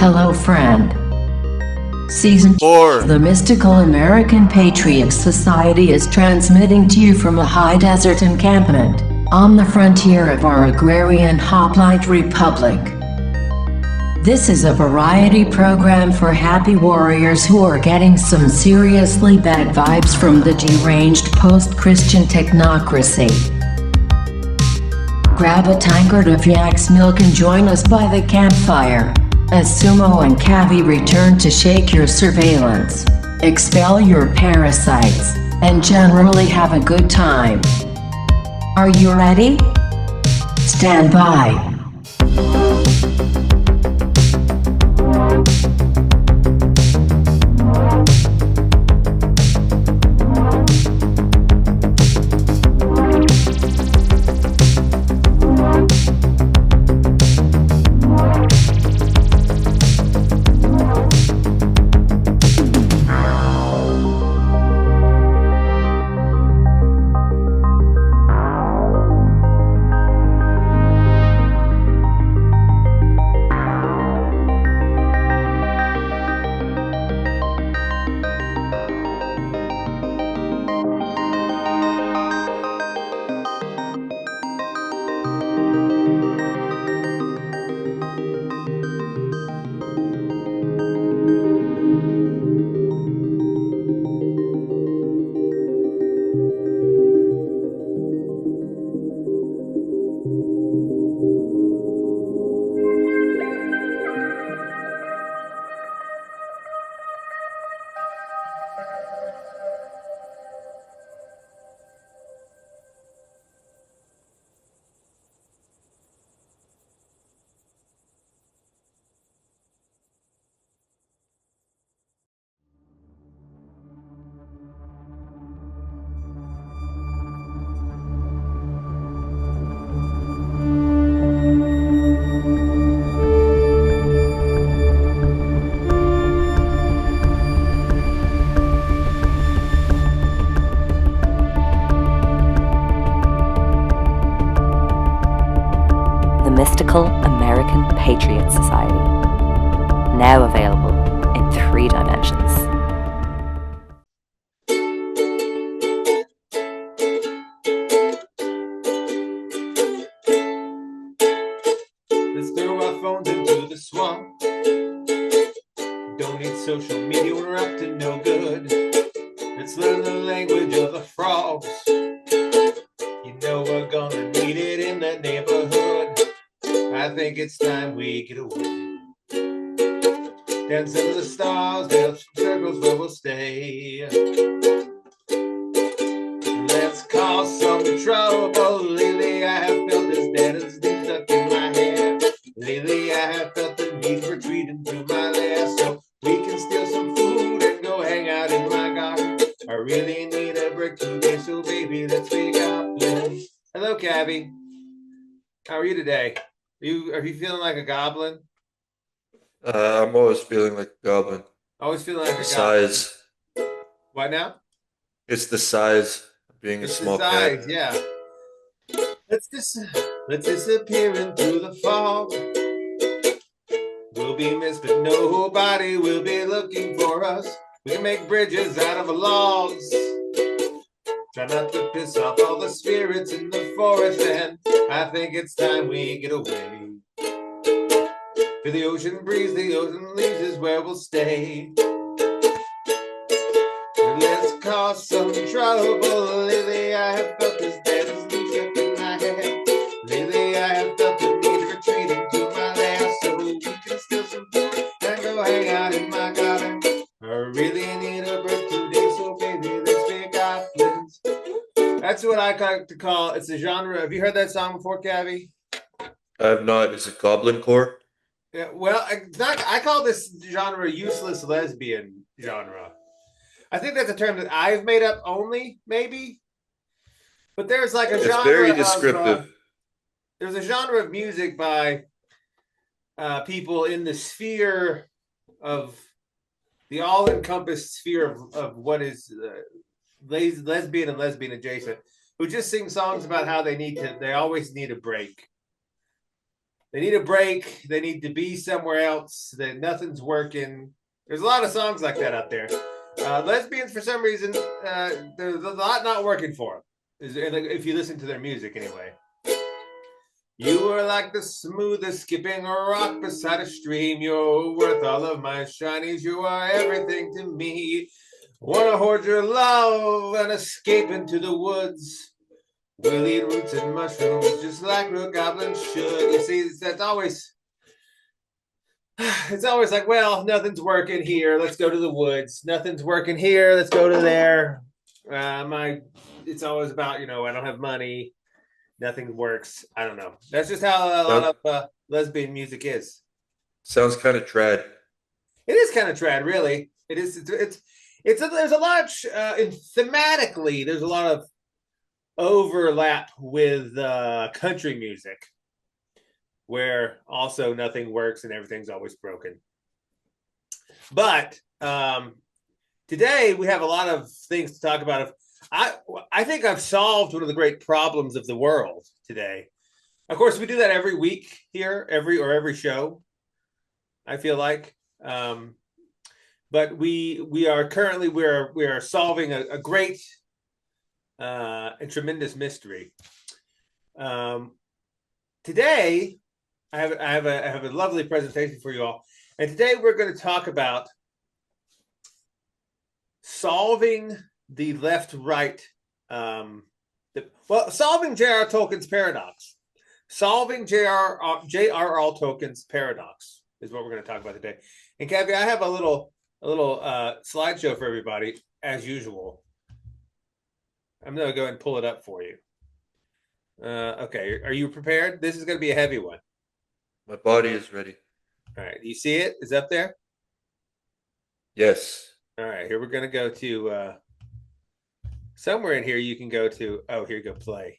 Hello friend. Season 4. The Mystical American Patriot Society is transmitting to you from a high desert encampment on the frontier of our agrarian hoplite republic. This is a variety program for happy warriors who are getting some seriously bad vibes from the deranged post-Christian technocracy. Grab a tankard of yak's milk and join us by the campfire as Sumo and Kavi return to shake your surveillance, expel your parasites, and generally have a good time. Are you ready? Stand by. Mystical American Patriot Society, now available in 3 dimensions. Let's throw our phones into the swamp. Don't need social media when we're up to no good. Let's learn the language of the frogs. You know we're gonna need it in the neighborhood. I think it's time we get away. Dance under the stars, dance from circles where we'll stay. Let's cause some trouble. Lately I have felt this dead as deep stuck in my head. Lately I have felt the need for retreating through my lair, so we can steal some food and go hang out in my garden. I really need a break today, so baby, let's make our plans. Hello, Kavi. How are you today? Are you feeling like a goblin? I'm always feeling like a goblin. Always feeling like The a goblin. size. What now? It's the size of being a small cat. Yeah. Let's disappear into the fog. We'll be missed, but nobody will be looking for us. We can make bridges out of logs. Try not to piss off all the spirits in the forest, and I think it's time we get away. For the ocean breeze, the ocean leaves is where we'll stay. Let's cause some trouble. Lately I have felt this dead as leaves stuck in my head. Lately I have felt the need of retreating to my lair, so we can steal some food and go hang out in my garden. I really need a break today, so baby, let's make our plans. That's what I like to call, it's a genre. Have you heard that song before, Kavi? I have not. Is it goblin core? Yeah, well, I call this genre useless lesbian genre. I think that's a term that I've made up only, maybe. But there's like a genre. It's very descriptive. There's a genre of music by people in the sphere of the all-encompassed sphere of what is lesbian and lesbian adjacent, who just sing songs about how they always need a break. They need a break. They need to be somewhere else. That nothing's working. There's a lot of songs like that out there. Lesbians, for some reason, there's a lot not working for them. If you listen to their music, anyway. You are like the smoothest skipping a rock beside a stream. You're worth all of my shinies. You are everything to me. Wanna hoard your love and escape into the woods. We'll eat roots and mushrooms just like real goblins should. You see, that's always, it's always like, well, nothing's working here. Let's go to the woods. Nothing's working here. Let's go to there. It's always about, I don't have money. Nothing works. I don't know. That's just how a lot of lesbian music is. Sounds kind of trad. It is kind of trad, really. It is. There's a lot of thematically. There's a lot of overlap with country music, where also nothing works and everything's always broken. But today we have a lot of things to talk about. I think I've solved one of the great problems of the world today. Of course, we do that every week here, every show, I feel like. But we are currently we are solving a great and tremendous mystery. Today, I have a lovely presentation for you all, and today we're going to talk about solving the left-right, solving J.R.R. Tolkien's paradox. Solving J.R.R. Tolkien's paradox is what we're going to talk about today. And Kavi, I have a little slideshow for everybody, as usual. I'm going to go ahead and pull it up for you. Okay, are you prepared? This is going to be a heavy one. My body is ready. All right, you see it? Is it up there? Yes. All right, here we're going to go to... somewhere in here you can go to, here you go, play.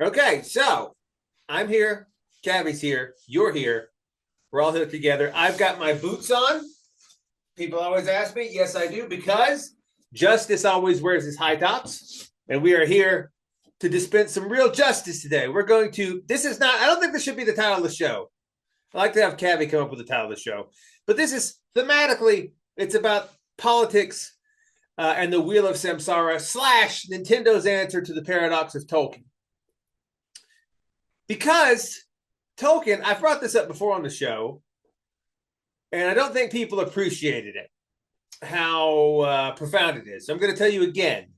Okay, so I'm here, Kavi's here, you're here, we're all here together. I've got my boots on. People always ask me, yes I do, because justice always wears his high tops, and we are here to dispense some real justice today. We're going to, I don't think this should be the title of the show. I like to have Kavi come up with the title of the show, but this is thematically, it's about politics, and the Wheel of Samsara / Nintendo's answer to the paradox of Tolkien. Because Tolkien, I've brought this up before on the show, and I don't think people appreciated it, how profound it is. So I'm going to tell you again.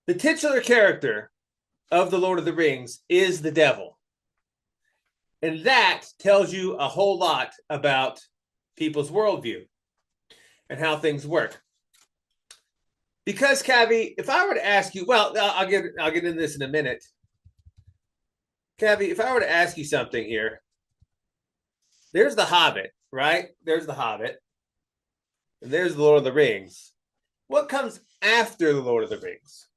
The titular character of The Lord of the Rings is the devil. And that tells you a whole lot about people's worldview and how things work. Because, Kavi, if I were to ask you, well, I'll get into this in a minute. Kavi, if I were to ask you something here, there's the Hobbit, right? There's the Hobbit. And there's the Lord of the Rings. What comes after the Lord of the Rings?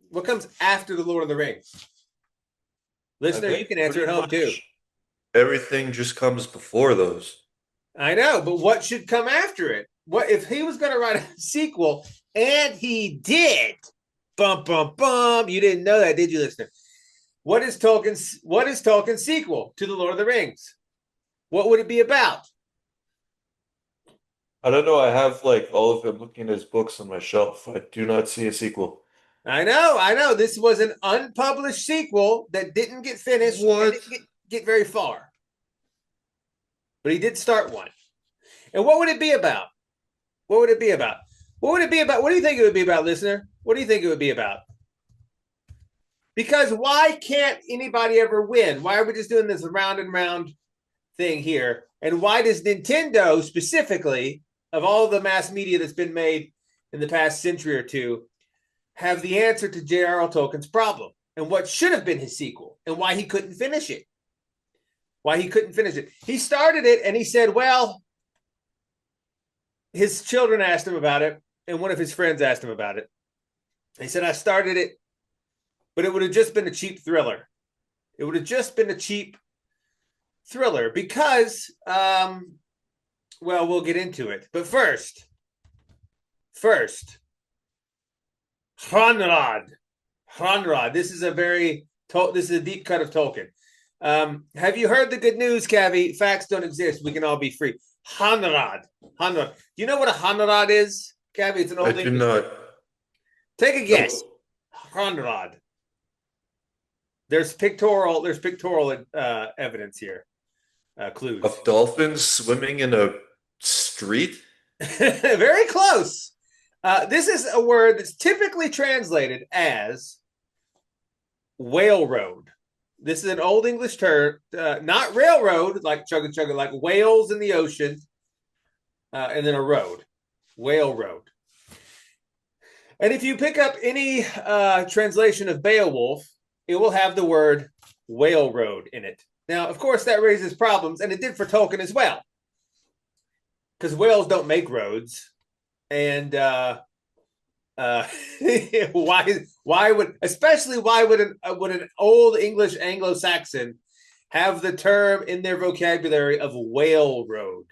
What comes after the Lord of the Rings? Listener, you can answer at home too. Everything just comes before those. I know, but what should come after it? What if he was going to write a sequel, and he did? Bum bum bum. You didn't know that, did you, listener? What is Tolkien's sequel to The Lord of the Rings? What would it be about? I don't know. I have all of him looking at his books on my shelf. I do not see a sequel. I know. This was an unpublished sequel that didn't get finished. What? And didn't get very far. But he did start one. And what would it be about? What would it be about? What do you think it would be about, listener? What do you think it would be about? Because why can't anybody ever win? Why are we just doing this round and round thing here? And why does Nintendo specifically, of all the mass media that's been made in the past century or two, have the answer to J.R.R. Tolkien's problem? And what should have been his sequel? And why he couldn't finish it? He started it and he said, well, his children asked him about it, and one of his friends asked him about it. He said, I started it, but it would have just been a cheap thriller. Because, we'll get into it. But first, Hanrod, Hanrod. This is a deep cut of Tolkien. Have you heard the good news, Kavi? Facts don't exist. We can all be free. Hanrod. Hanrod. Do you know what a Hanrod is, Kavi? It's an old I do English. not. Take a guess. Nope. Hanrod. There's pictorial evidence here. Clues. Of dolphins swimming in a street? Very close. This is a word that's typically translated as whale road. This is an old English term, not railroad, like chugga chugga, like whales in the ocean, and then a road, whale road. And if you pick up any translation of Beowulf, it will have the word whale road in it. Now, of course, that raises problems, and it did for Tolkien as well, because whales don't make roads, and why would an old English Anglo-Saxon have the term in their vocabulary of whale road?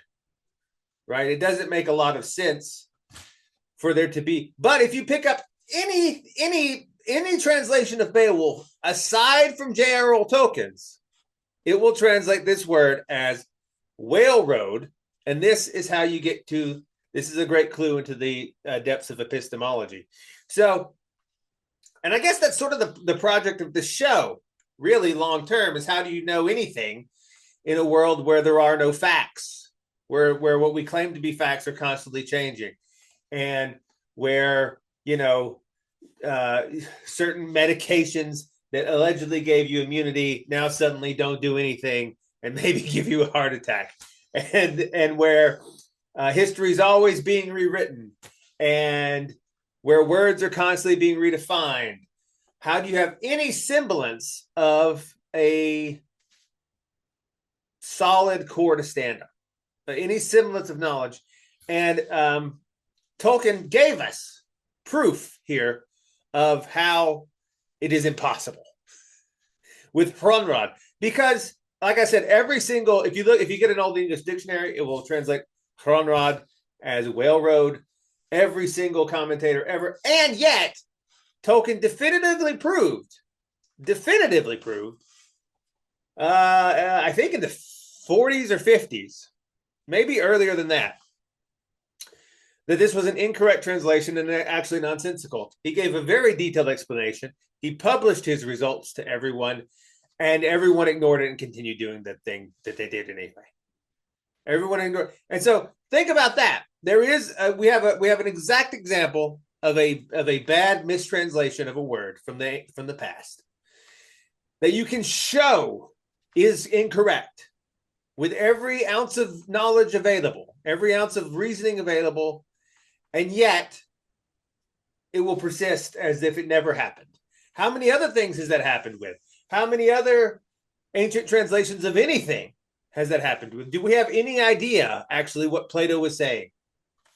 Right? It doesn't make a lot of sense for there to be. But if you pick up any translation of Beowulf aside from J.R.R. Tolkien's, it will translate this word as whale road, and this is how you get to. This is a great clue into the depths of epistemology. So, and I guess that's sort of the project of the show, really long term, is how do you know anything in a world where there are no facts, where what we claim to be facts are constantly changing, and where, certain medications that allegedly gave you immunity now suddenly don't do anything and maybe give you a heart attack, and where history is always being rewritten, and where words are constantly being redefined. How do you have any semblance of a solid core to stand on? Any semblance of knowledge? And Tolkien gave us proof here of how it is impossible with Hrunrod, because, like I said, if you get an old English dictionary, it will translate Hrunrod as whale road. Every single commentator ever, and yet Tolkien definitively proved, I think in the 40s or 50s, maybe earlier than that this was an incorrect translation and actually nonsensical. He gave a very detailed explanation. He published his results to everyone, and everyone ignored it and continued doing the thing that they did anyway. Everyone ignored. And so think about that. There is we have an exact example of a bad mistranslation of a word from the past that you can show is incorrect with every ounce of knowledge available, every ounce of reasoning available, and yet it will persist as if it never happened. How many other things has that happened with? How many other ancient translations of anything has that happened with? Do we have any idea actually what Plato was saying?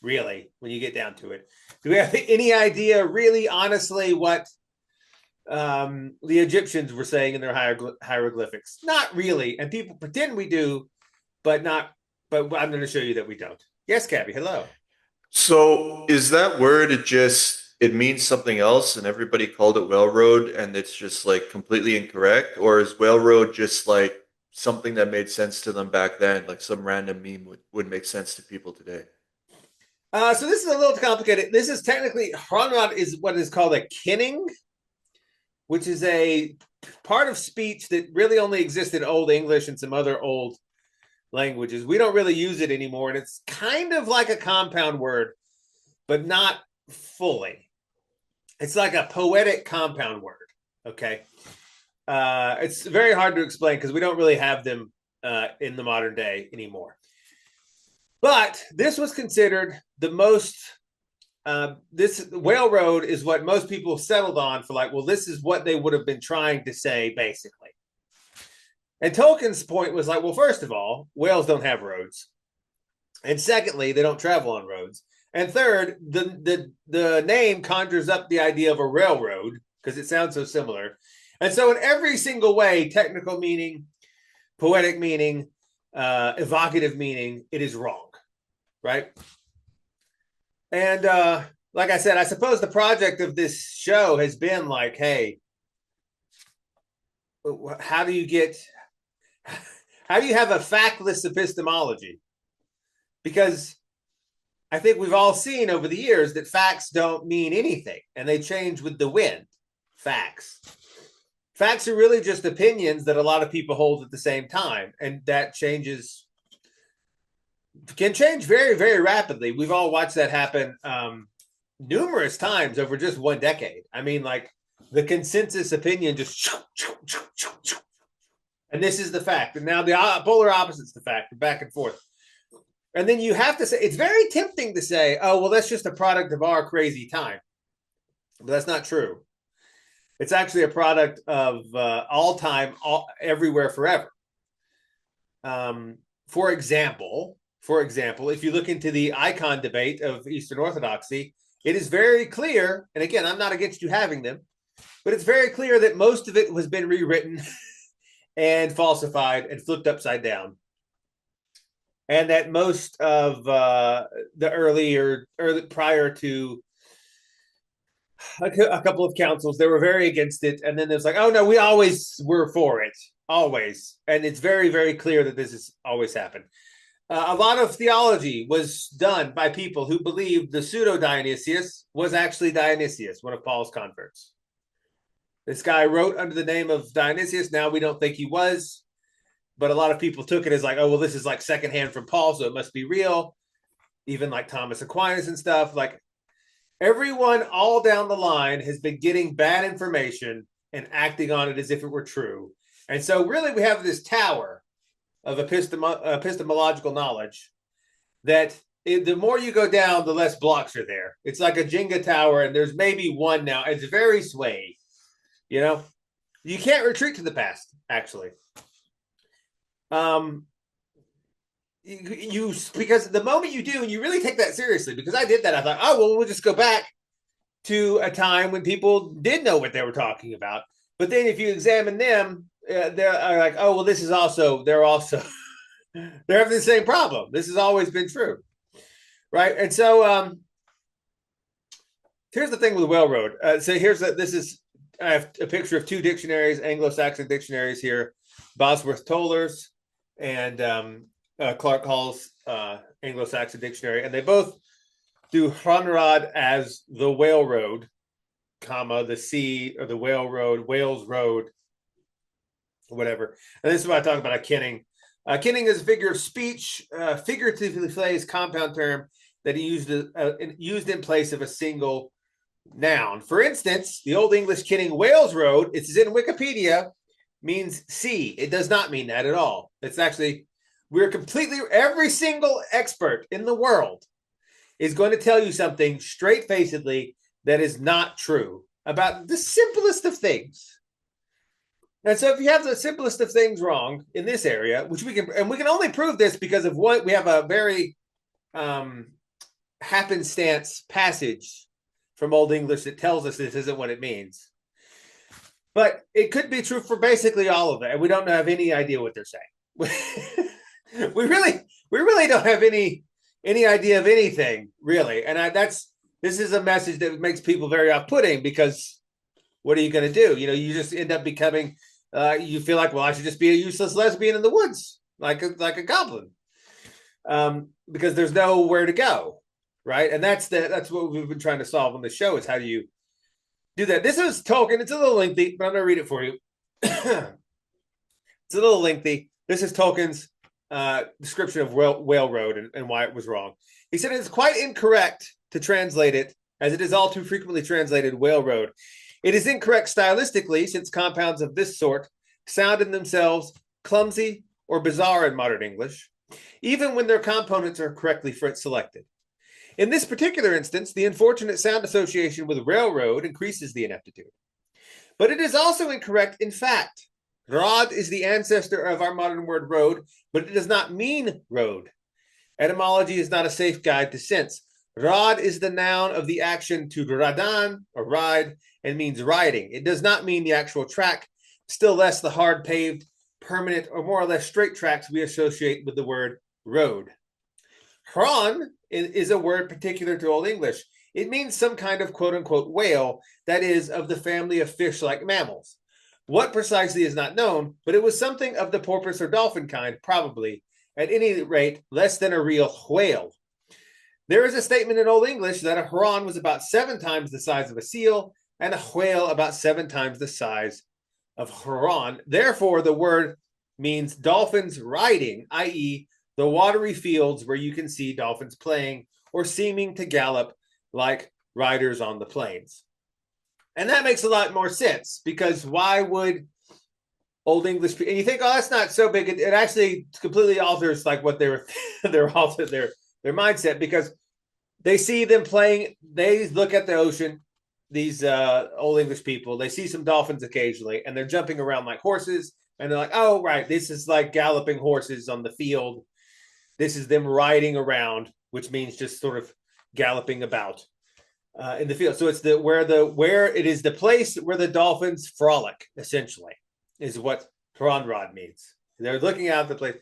Really, when you get down to it, do we have any idea really honestly what the Egyptians were saying in their hieroglyphics? Not really. And people pretend we do, but I'm going to show you that we don't. Yes, Kavi, hello. So is that word it means something else and everybody called it railroad and it's just like completely incorrect? Or is railroad just like something that made sense to them back then, like some random meme would make sense to people today? So this is a little complicated. This is technically, Hrunrod is what is called a kinning, which is a part of speech that really only exists in Old English and some other old languages. We don't really use it anymore, and it's kind of like a compound word, but not fully. It's like a poetic compound word, okay? It's very hard to explain because we don't really have them in the modern day anymore. But this was considered the most, this whale road is what most people settled on for, like, well, this is what they would have been trying to say, basically. And Tolkien's point was like, well, first of all, whales don't have roads. And secondly, they don't travel on roads. And third, the name conjures up the idea of a railroad because it sounds so similar. And so in every single way, technical meaning, poetic meaning, evocative meaning, it is wrong, right? And like I said, I suppose the project of this show has been like, hey, how do you have a factless epistemology? Because I think we've all seen over the years that facts don't mean anything, and they change with the wind. Facts are really just opinions that a lot of people hold at the same time, and that can change very, very rapidly. We've all watched that happen numerous times over just one decade. I mean, like, the consensus opinion just, and this is the fact, and now the polar opposite's the fact, back and forth. And then you have to say, it's very tempting to say, oh, well, that's just a product of our crazy time. But that's not true. It's actually a product of all time, everywhere, forever. For example, if you look into the icon debate of Eastern Orthodoxy, it is very clear, and again, I'm not against you having them, but it's very clear that most of it has been rewritten and falsified and flipped upside down. And that most of the early prior to a couple of councils, they were very against it. And then there's like, oh no, we always were for it, always. And it's very, very clear that this has always happened. A lot of theology was done by people who believed the pseudo-Dionysius was actually Dionysius, one of Paul's converts. This guy wrote under the name of Dionysius. Now we don't think he was, but a lot of people took it as like, oh, well, this is like secondhand from Paul, so it must be real. Even like Thomas Aquinas and stuff. Like, everyone all down the line has been getting bad information and acting on it as if it were true. And so really we have this tower of epistemological knowledge that the more you go down, the less blocks are there. It's like a Jenga tower, and there's maybe one now. It's very swayy. You know, you can't retreat to the past, actually. Because the moment you do, and you really take that seriously, because I did that, I thought, oh, well, we'll just go back to a time when people did know what they were talking about. But then if you examine them, they're like, oh, well, they're having the same problem. This has always been true. Right. And so here's the thing with Railroad. I have a picture of two dictionaries, Anglo-Saxon dictionaries here, Bosworth Toller's and Clark Hall's Anglo-Saxon dictionary, and they both do Hronrod as the whale road, comma, the sea, or the whale road, Wales road, whatever. And this is what I talk about a kenning. Kenning is a figure of speech, figuratively phrased compound term that he used in place of a single noun. For instance, the Old English kenning Wales road, it's in Wikipedia, means sea. It does not mean that at all. It's actually, every single expert in the world is going to tell you something straight-facedly that is not true about the simplest of things. And so if you have the simplest of things wrong in this area, which we can only prove this because of what we have, a very happenstance passage from Old English that tells us this isn't what it means. But it could be true for basically all of it, and we don't have any idea what they're saying. we really don't have any idea of anything, really. And this is a message that makes people very off-putting, because what are you going to do? You know, you just end up becoming, you feel like, well, I should just be a useless lesbian in the woods, like a goblin, because there's nowhere to go, right? And that's what we've been trying to solve on the show, is how do you do that. This is Tolkien. It's a little lengthy, but I'm going to read it for you. It's a little lengthy. This is Tolkien's description of whale road and why it was wrong. He said it's quite incorrect to translate it, as it is all too frequently translated whale road. It is incorrect stylistically, since compounds of this sort sound in themselves clumsy or bizarre in modern English, even when their components are correctly selected. In this particular instance, the unfortunate sound association with railroad increases the ineptitude. But it is also incorrect in fact. Rod is the ancestor of our modern word road, but it does not mean road. Etymology is not a safe guide to sense. Rod is the noun of the action to radan, or ride, and means riding. It does not mean the actual track, still less the hard paved, permanent, or more or less straight tracks we associate with the word road. Hron is a word particular to Old English. It means some kind of quote unquote whale that is of the family of fish-like mammals. What precisely is not known, but it was something of the porpoise or dolphin kind, probably, at any rate, less than a real whale. There is a statement in Old English that a heron was about 7 times the size of a seal, and a whale about 7 times the size of heron. Therefore, the word means dolphins riding, i.e., the watery fields where you can see dolphins playing or seeming to gallop like riders on the plains. And that makes a lot more sense, because why would Old English, and you think, oh, that's not so big. It actually completely alters like what their mindset, because they see them playing. They look at the ocean. These Old English people, they see some dolphins occasionally, and they're jumping around like horses. And they're like, oh, right, this is like galloping horses on the field. This is them riding around, which means just sort of galloping about in the field. So it's where it is the place where the dolphins frolic, essentially, is what heron rod means. They're looking out at the place.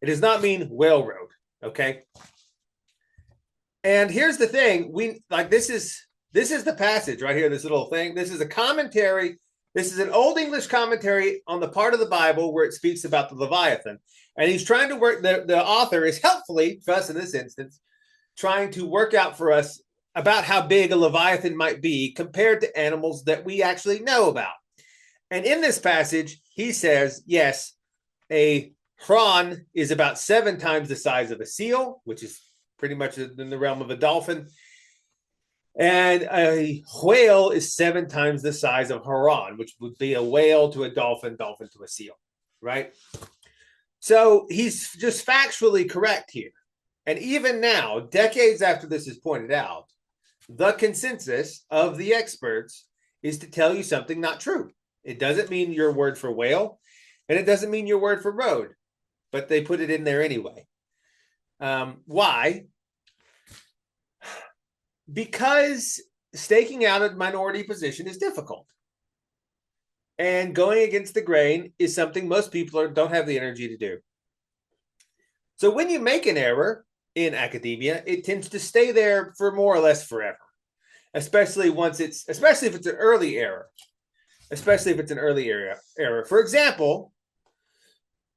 It does not mean whale road, okay? And here's the thing: this is the passage right here. This little thing. This is a commentary. This is an Old English commentary on the part of the Bible where it speaks about the Leviathan. And he's trying to work, the author is helpfully, for us in this instance, trying to work out for us about how big a Leviathan might be compared to animals that we actually know about. And in this passage, he says, yes, a heron is about 7 times the size of a seal, which is pretty much in the realm of a dolphin. And a whale is 7 times the size of heron, which would be a whale to a dolphin, dolphin to a seal, right? So he's just factually correct here. And even now, decades after this is pointed out, the consensus of the experts is to tell you something not true. It doesn't mean your word for whale, and it doesn't mean your word for road, but they put it in there anyway. Why? Because staking out a minority position is difficult. And going against the grain is something most people don't have the energy to do. So when you make an error in academia, it tends to stay there for more or less forever, especially if it's an early error. For example,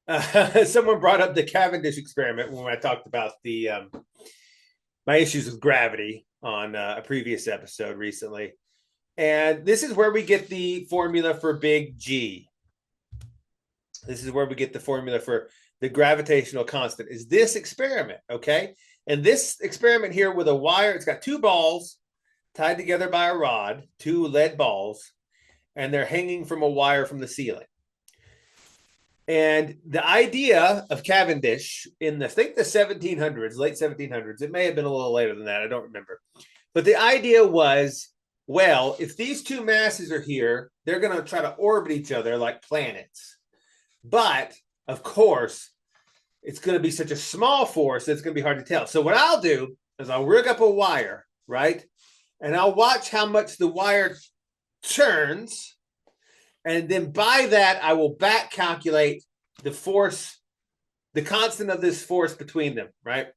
someone brought up the Cavendish experiment when I talked about my issues with gravity on a previous episode recently. And this is where we get the formula for big G. This is where we get the formula for the gravitational constant, is this experiment, okay? And this experiment here with a wire, it's got 2 balls tied together by a rod, 2 lead balls, and they're hanging from a wire from the ceiling. And the idea of Cavendish in the 1700s, late 1700s, it may have been a little later than that, I don't remember. But the idea was, well, if these 2 masses are here, they're going to try to orbit each other like planets. But, of course, it's going to be such a small force that it's going to be hard to tell. So what I'll do is I'll rig up a wire, right? And I'll watch how much the wire turns. And then by that, I will back calculate the force, the constant of this force between them, right?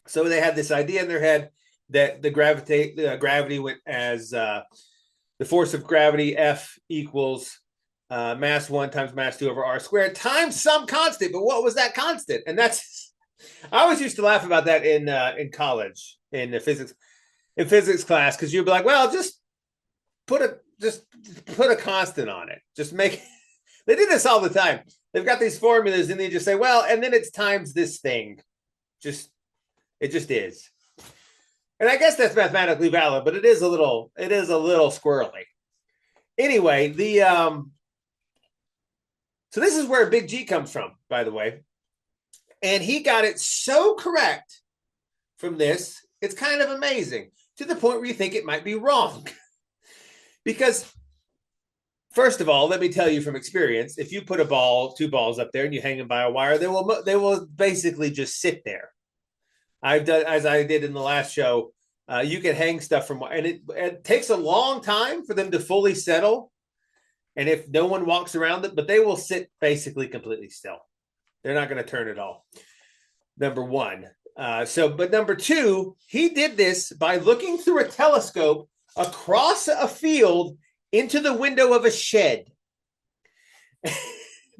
So they had this idea in their head that the gravity went as the force of gravity, F equals mass 1 times mass 2 over r squared times some constant. But what was that constant? And that's, I always used to laugh about that in college, in physics class, because you'd be like, well, just put a constant on it. Just make, they do this all the time. They've got these formulas and they just say, well, and then it's times this thing. It just is. And I guess that's mathematically valid, but it is a little squirrely. Anyway, so this is where big G comes from, by the way. And he got it so correct from this, it's kind of amazing, to the point where you think it might be wrong. Because, first of all, let me tell you from experience, if you put 2 balls up there and you hang them by a wire, they will basically just sit there. I've done, as I did in the last show, you can hang stuff from, and it takes a long time for them to fully settle. And if no one walks around it, but they will sit basically completely still. They're not going to turn at all. Number one. But number two, he did this by looking through a telescope across a field into the window of a shed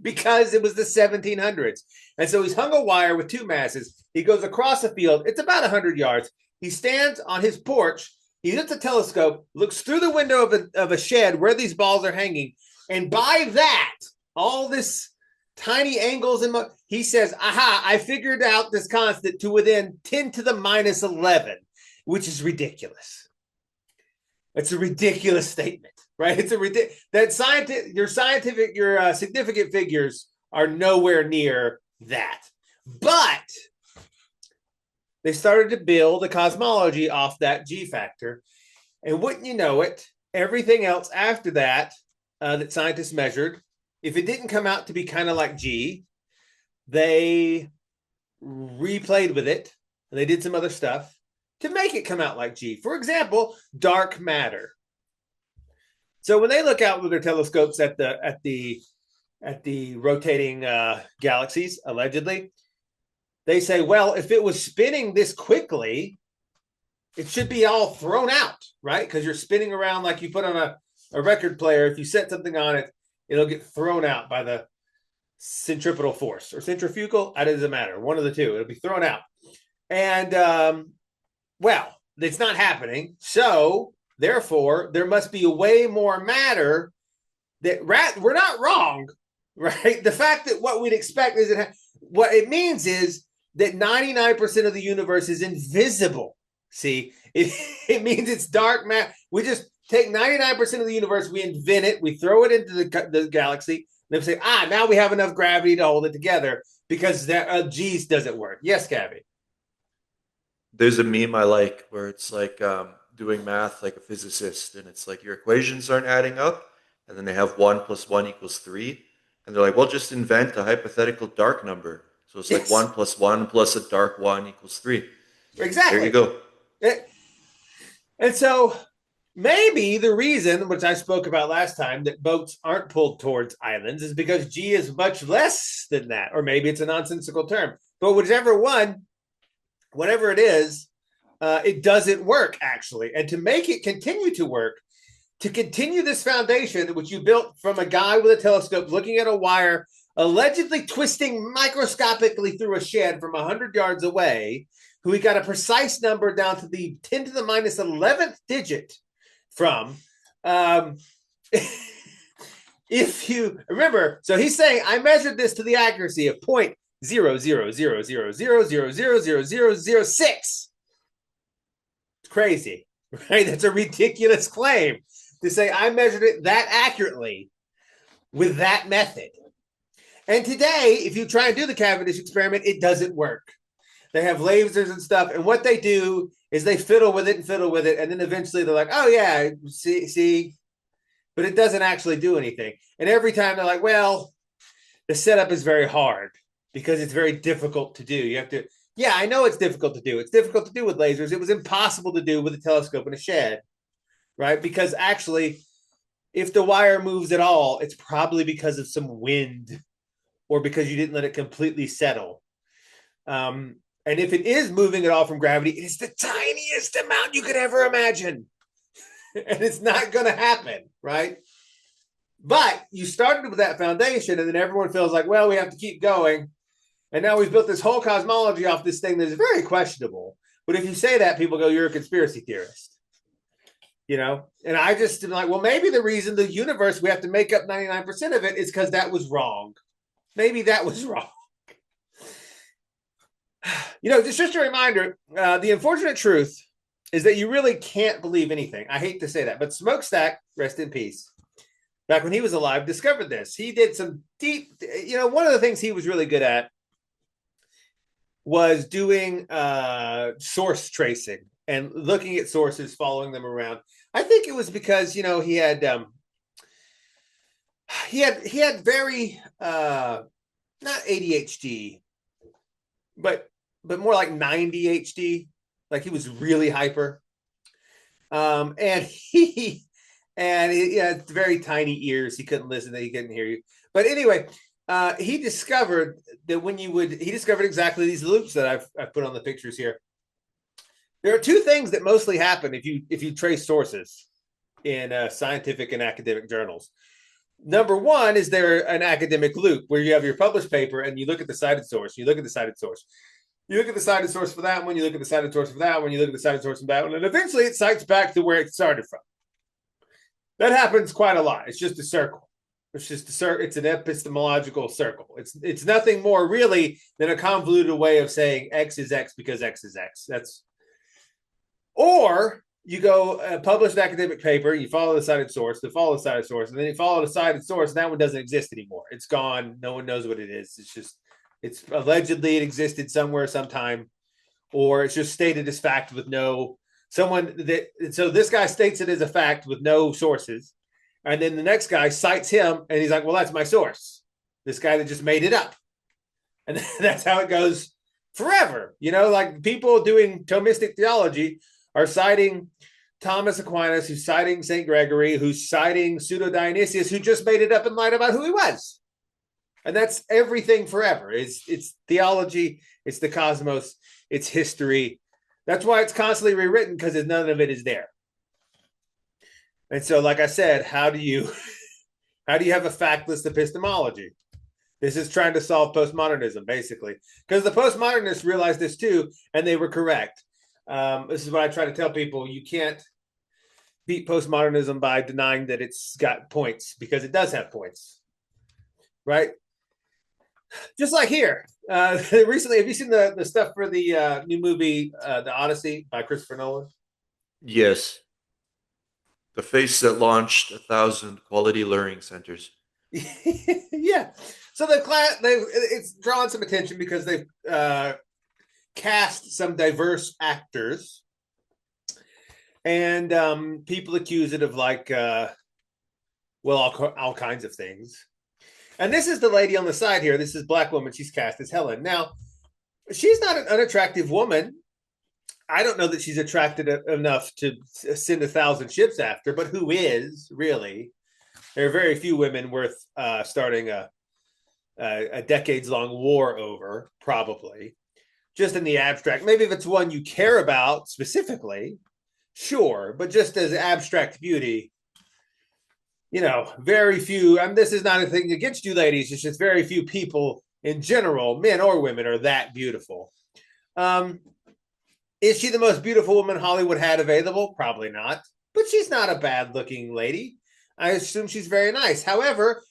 because it was the 1700s. And so he's hung a wire with two masses. He goes across a field. It's about 100 yards. He stands on his porch. He lifts a telescope, looks through the window of a shed where these balls are hanging. And by that, all this tiny angles and he says, aha, I figured out this constant to within 10 to the minus 11, which is ridiculous. It's a ridiculous statement, right? It's your significant figures are nowhere near that. But they started to build a cosmology off that G factor. And wouldn't you know it, everything else after that that scientists measured, if it didn't come out to be kind of like G, they replayed with it and they did some other stuff to make it come out like G. For example, dark matter. So when they look out with their telescopes at the rotating galaxies, allegedly, they say, well, if it was spinning this quickly, it should be all thrown out, right? Because you're spinning around like you put on a record player. If you set something on it, it'll get thrown out by the centripetal force or centrifugal. It doesn't matter. One of the two. It'll be thrown out. And, well, it's not happening. So, therefore, there must be way more matter that we're not wrong, right? The fact that what we'd expect is what it means is that 99% of the universe is invisible. See, it means it's dark matter. We just take 99% of the universe, we invent it, we throw it into the galaxy, and they say, now we have enough gravity to hold it together because G's doesn't work. Yes, Kavi. There's a meme I like where it's like doing math like a physicist, and it's like your equations aren't adding up, and then they have 1 + 1 = 3, and they're like, well, just invent a hypothetical dark number. So it's like 1 + 1 + a dark 1 = 3. Exactly. There you go. And so maybe the reason, which I spoke about last time, that boats aren't pulled towards islands is because G is much less than that. Or maybe it's a nonsensical term. But whichever one, whatever it is, it doesn't work, actually. And to make it continue to work, to continue this foundation, which you built from a guy with a telescope looking at a wire, allegedly twisting microscopically through a shed from 100 yards away, who he got a precise number down to the 10 to the minus 11th digit from. If you remember, so he's saying, I measured this to the accuracy of 0.00000000006. It's crazy, right? That's a ridiculous claim to say I measured it that accurately with that method. And today, if you try and do the Cavendish experiment, it doesn't work. They have lasers and stuff, and what they do is they fiddle with it, and then eventually they're like, oh yeah, see, but it doesn't actually do anything. And every time they're like, well, the setup is very hard because it's very difficult to do. You have to, yeah, I know it's difficult to do. It's difficult to do with lasers. It was impossible to do with a telescope in a shed, right? Because actually, if the wire moves at all, it's probably because of some wind or because you didn't let it completely settle. And if it is moving at all from gravity, it is the tiniest amount you could ever imagine. And it's not going to happen, right? But you started with that foundation, and then everyone feels like, well, we have to keep going. And now we've built this whole cosmology off this thing that is very questionable. But if you say that, people go, you're a conspiracy theorist. You know? And I just am like, well, maybe the reason the universe, we have to make up 99% of it is because that was wrong. Maybe that was wrong. You know, just a reminder, the unfortunate truth is that you really can't believe anything. I hate to say that, but Smokestack, rest in peace, back when he was alive, discovered this. He did some deep, one of the things he was really good at was doing source tracing and looking at sources, following them around. I think it was because, he had very, not ADHD, but more like 90 HD, like he was really hyper. And he had very tiny ears. He couldn't listen, he couldn't hear you. But anyway, he discovered that he discovered exactly these loops that I've put on the pictures here. There are two things that mostly happen if you trace sources in scientific and academic journals. Number one is there an academic loop where you have your published paper and you look at the cited source, you look at the cited source. You look at the cited source for that one, you look at the cited source for that one, you look at the cited source for that one, and eventually it cites back to where it started from. That happens quite a lot. It's just a circle. It's an epistemological circle. It's nothing more really than a convoluted way of saying X is X because X is X. Or you go publish an academic paper, you follow the cited source, and then you follow the cited source, and that one doesn't exist anymore. It's gone. No one knows what it is. It's allegedly it existed somewhere sometime, or it's just stated as fact with so this guy states it as a fact with no sources. And then the next guy cites him and he's like, well, that's my source. This guy that just made it up. And that's how it goes forever. Like people doing Thomistic theology are citing Thomas Aquinas, who's citing St. Gregory, who's citing Pseudo-Dionysius, who just made it up and lied about who he was. And that's everything forever. It's theology, it's the cosmos, it's history. That's why it's constantly rewritten, because none of it is there. And so, like I said, how do you have a factless epistemology? This is trying to solve postmodernism, basically, because the postmodernists realized this too, and they were correct. This is what I try to tell people: you can't beat postmodernism by denying that it's got points, because it does have points, right? Just like here, recently, have you seen the stuff for the new movie, The Odyssey by Christopher Nolan? Yes. The face that launched 1,000 quality learning centers. Yeah. So it's drawn some attention because they've cast some diverse actors, and people accuse it of all kinds of things. And this is the lady on the side here. This is Black woman. She's cast as Helen. Now, she's not an unattractive woman. I don't know that she's attracted enough to send 1,000 ships after, but who is, really? There are very few women worth starting a decades-long war over, probably. Just in the abstract. Maybe if it's one you care about specifically, sure. But just as abstract beauty, very few. And this is not a thing against you ladies. It's just very few people in general, men or women, are that beautiful. Is she the most beautiful woman Hollywood had available? Probably not. But she's not a bad-looking lady. I assume she's very nice. However,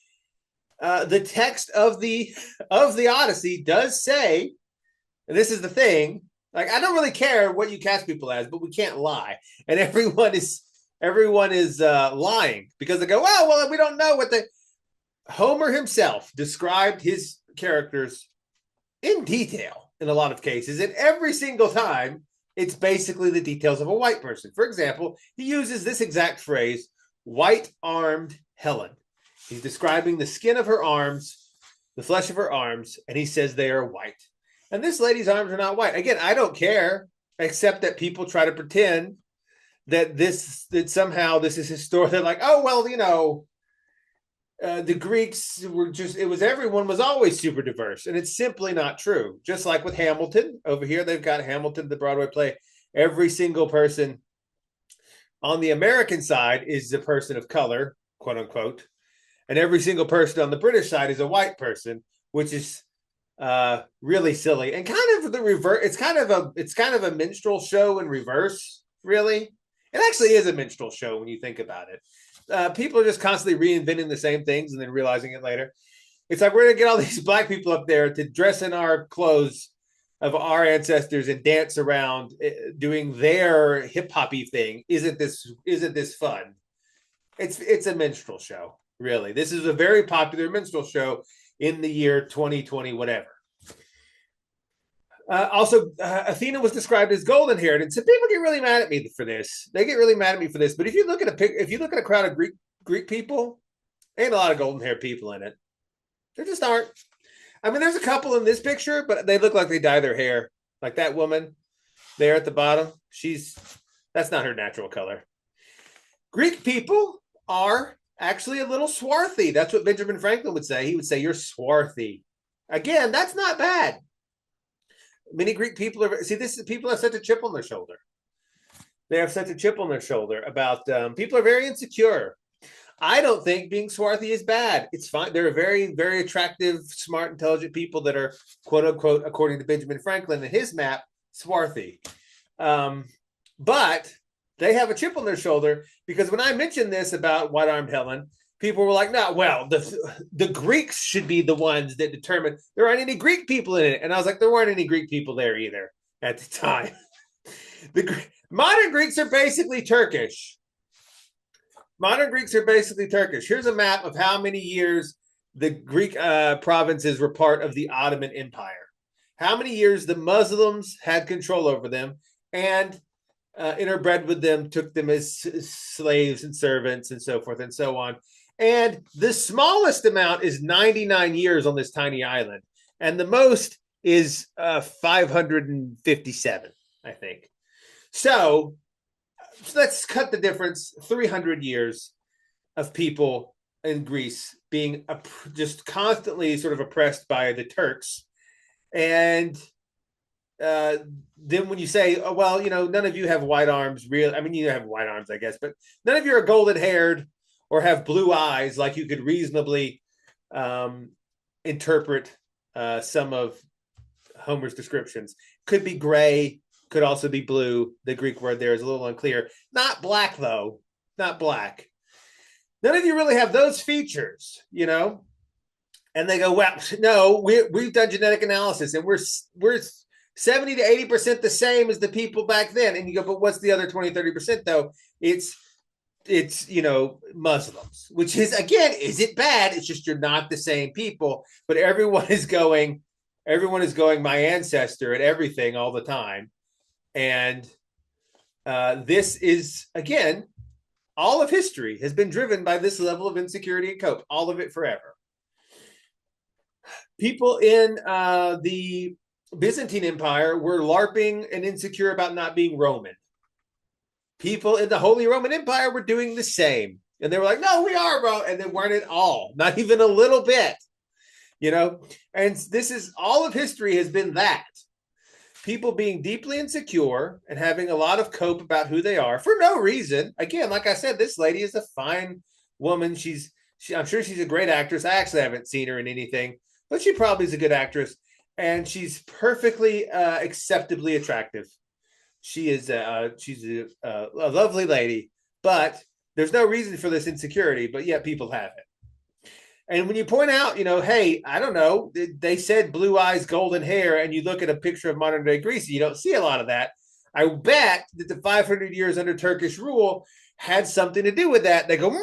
the text of the Odyssey does say, and this is the thing, I don't really care what you cast people as, but we can't lie. And everyone is lying, because they go, well, we don't know what Homer himself described his characters in detail in a lot of cases, and every single time it's basically the details of a white person. For example, he uses this exact phrase, white-armed Helen. He's describing the skin of her arms, the flesh of her arms, and he says they are white. And this lady's arms are not white. Again, I don't care, except that people try to pretend that somehow this is historical. They're like, the Greeks were everyone was always super diverse, and it's simply not true. Just like with Hamilton over here, they've got Hamilton, the Broadway play. Every single person on the American side is a person of color, quote unquote, and every single person on the British side is a white person, which is really silly and kind of the reverse. It's kind of a minstrel show in reverse, really. It actually is a minstrel show when you think about it. People are just constantly reinventing the same things and then realizing it later. It's like, we're going to get all these Black people up there to dress in our clothes of our ancestors and dance around doing their hip-hoppy thing. Isn't this fun? It's a minstrel show, really. This is a very popular minstrel show in the year 2020, whatever. Also, Athena was described as golden-haired, and some people get really mad at me for this. They get really mad at me for this. But if you look at a crowd of Greek people, ain't a lot of golden-haired people in it. There just aren't. I mean, there's a couple in this picture, but they look like they dye their hair. Like that woman there at the bottom. That's not her natural color. Greek people are actually a little swarthy. That's what Benjamin Franklin would say. He would say, you're swarthy. Again, that's not bad. Many Greek people are, see, this is people have such a chip on their shoulder. They have such a chip on their shoulder about people are very insecure. I don't think being swarthy is bad. It's fine. There are very, very attractive, smart, intelligent people that are, quote unquote, according to Benjamin Franklin and his map, swarthy. But they have a chip on their shoulder because when I mentioned this about white-armed Helen, people were like, no, well, the Greeks should be the ones that determine. There aren't any Greek people in it. And I was like, there weren't any Greek people there either at the time. Modern Greeks are basically Turkish. Modern Greeks are basically Turkish. Here's a map of how many years the Greek provinces were part of the Ottoman Empire. How many years the Muslims had control over them and interbred with them, took them as slaves and servants and so forth and so on. And the smallest amount is 99 years on this tiny island. And the most is 557, I think. So let's cut the difference. 300 years of people in Greece being just constantly sort of oppressed by the Turks. And then when you say, oh, well, you know, none of you have white arms, I mean, you have white arms, I guess, but none of you are golden haired or have blue eyes like you could reasonably interpret some of Homer's descriptions. Could be gray, could also be blue. The Greek word there is a little unclear. Not black, though. Not black. None of you really have those features, you know? And they go, well, no, we've done genetic analysis and we're 70 to 80% the same as the people back then. And you go, but what's the other 20, 30% though? It's, you know, Muslims, which is, again, is it bad? It's just, you're not the same people, but everyone is going my ancestor at everything all the time. And this is, again, all of history has been driven by this level of insecurity and cope, all of it forever. People in the Byzantine Empire were LARPing and insecure about not being Roman. People in the Holy Roman Empire were doing the same. And they were like, no, we are Roman. And they weren't at all, not even a little bit, you know? And this is, all of history has been that. People being deeply insecure and having a lot of cope about who they are for no reason. Again, like I said, this lady is a fine woman. I'm sure she's a great actress. I actually haven't seen her in anything, but she probably is a good actress. And she's perfectly acceptably attractive. She's a lovely lady, but there's no reason for this insecurity, but yet people have it. And when you point out, you know, hey, I don't know, they said blue eyes, golden hair, and you look at a picture of modern day Greece, you don't see a lot of that. I bet that the 500 years under Turkish rule had something to do with that. They go,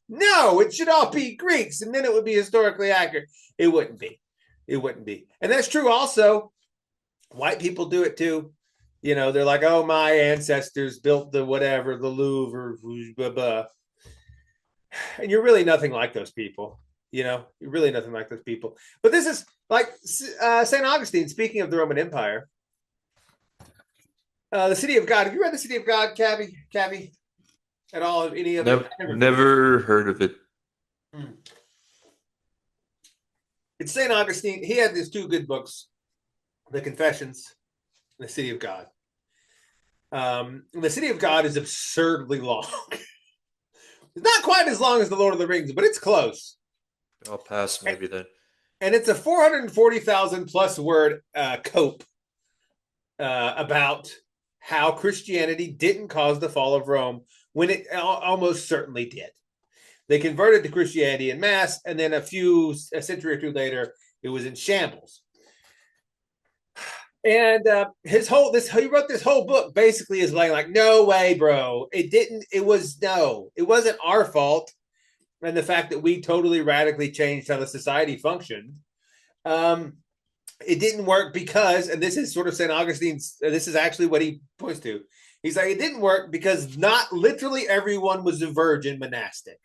no, it should all be Greeks, and then it would be historically accurate. It wouldn't be. It wouldn't be. And that's true also. White people do it too. You know, they're like, oh, my ancestors built the whatever, the Louvre, blah, blah. And you're really nothing like those people. You know, you're really nothing like those people. But this is like St. Augustine, speaking of the Roman Empire. The City of God. Have you read The City of God, Kavi? At all? Any of it? Never heard of it. It's St. Augustine. He had these two good books, The Confessions and The City of God. The City of God is absurdly long. It's not quite as long as The Lord of the Rings, but it's close. I'll pass maybe then. And it's a 440,000 plus word cope about how Christianity didn't cause the fall of Rome when it almost certainly did. They converted to Christianity en masse, and then a century or two later, it was in shambles. And he wrote this whole book basically is like, no way, bro. It wasn't our fault. And the fact that we totally radically changed how the society functioned. It didn't work because, and this is sort of St. Augustine's, this is actually what he points to. He's like, it didn't work because not literally everyone was a virgin monastic.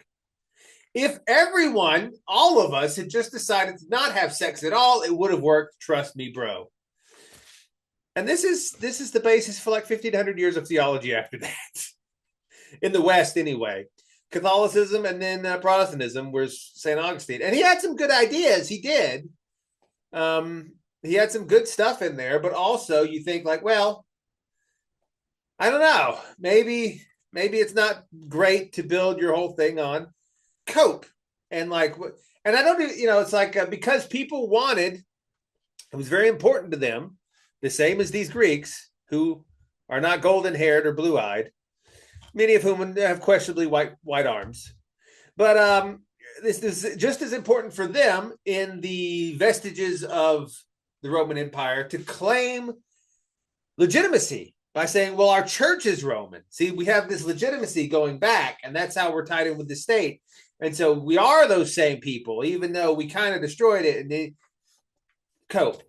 If everyone, all of us, had just decided to not have sex at all, it would have worked. Trust me, bro. And this is the basis for like 1,500 years of theology after that. In the West, anyway. Catholicism and then Protestantism was St. Augustine. And he had some good ideas. He did. He had some good stuff in there, but also you think like, well, I don't know. Maybe it's not great to build your whole thing on cope. And like, and I don't, it's like because people wanted, it was very important to them, the same as these Greeks who are not golden haired or blue eyed, many of whom have questionably white arms. But this is just as important for them in the vestiges of the Roman Empire to claim legitimacy by saying, well, our church is Roman. See, we have this legitimacy going back, and that's how we're tied in with the state. And so we are those same people, even though we kind of destroyed it and they cope.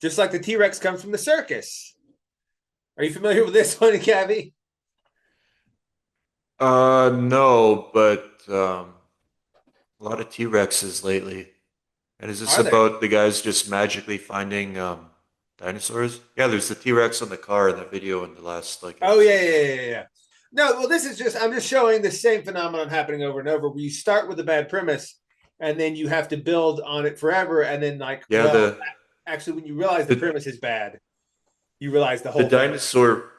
Just like the T-Rex comes from the circus. Are you familiar with this one, Kavi? No, but a lot of T-Rexes lately. And is this about the guys just magically finding dinosaurs? Yeah, there's the T-Rex on the car in the video in the last like. Oh yeah. No, well, this is I'm just showing the same phenomenon happening over and over, where you start with a bad premise, and then you have to build on it forever, and then like, actually, when you realize the premise is bad, you realize the whole dinosaur.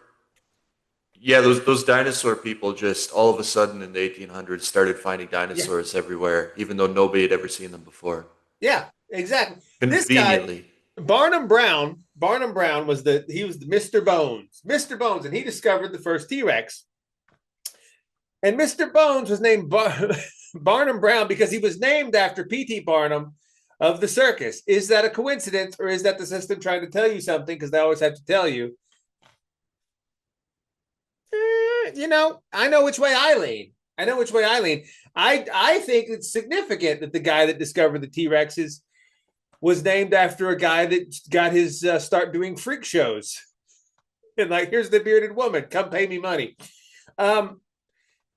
Yeah, those dinosaur people just all of a sudden in the 1800s started finding dinosaurs everywhere, even though nobody had ever seen them before. Yeah, exactly. Conveniently. This guy, Barnum Brown was the Mr. Bones, and he discovered the first T-Rex. And Mr. Bones was named Barnum Brown because he was named after P.T. Barnum of the circus. Is that a coincidence, or is that the system trying to tell you something? Because they always have to tell you. I know which way I lean. I think it's significant that the guy that discovered the T-Rexes was named after a guy that got his start doing freak shows. And like, here's the bearded woman, come pay me money.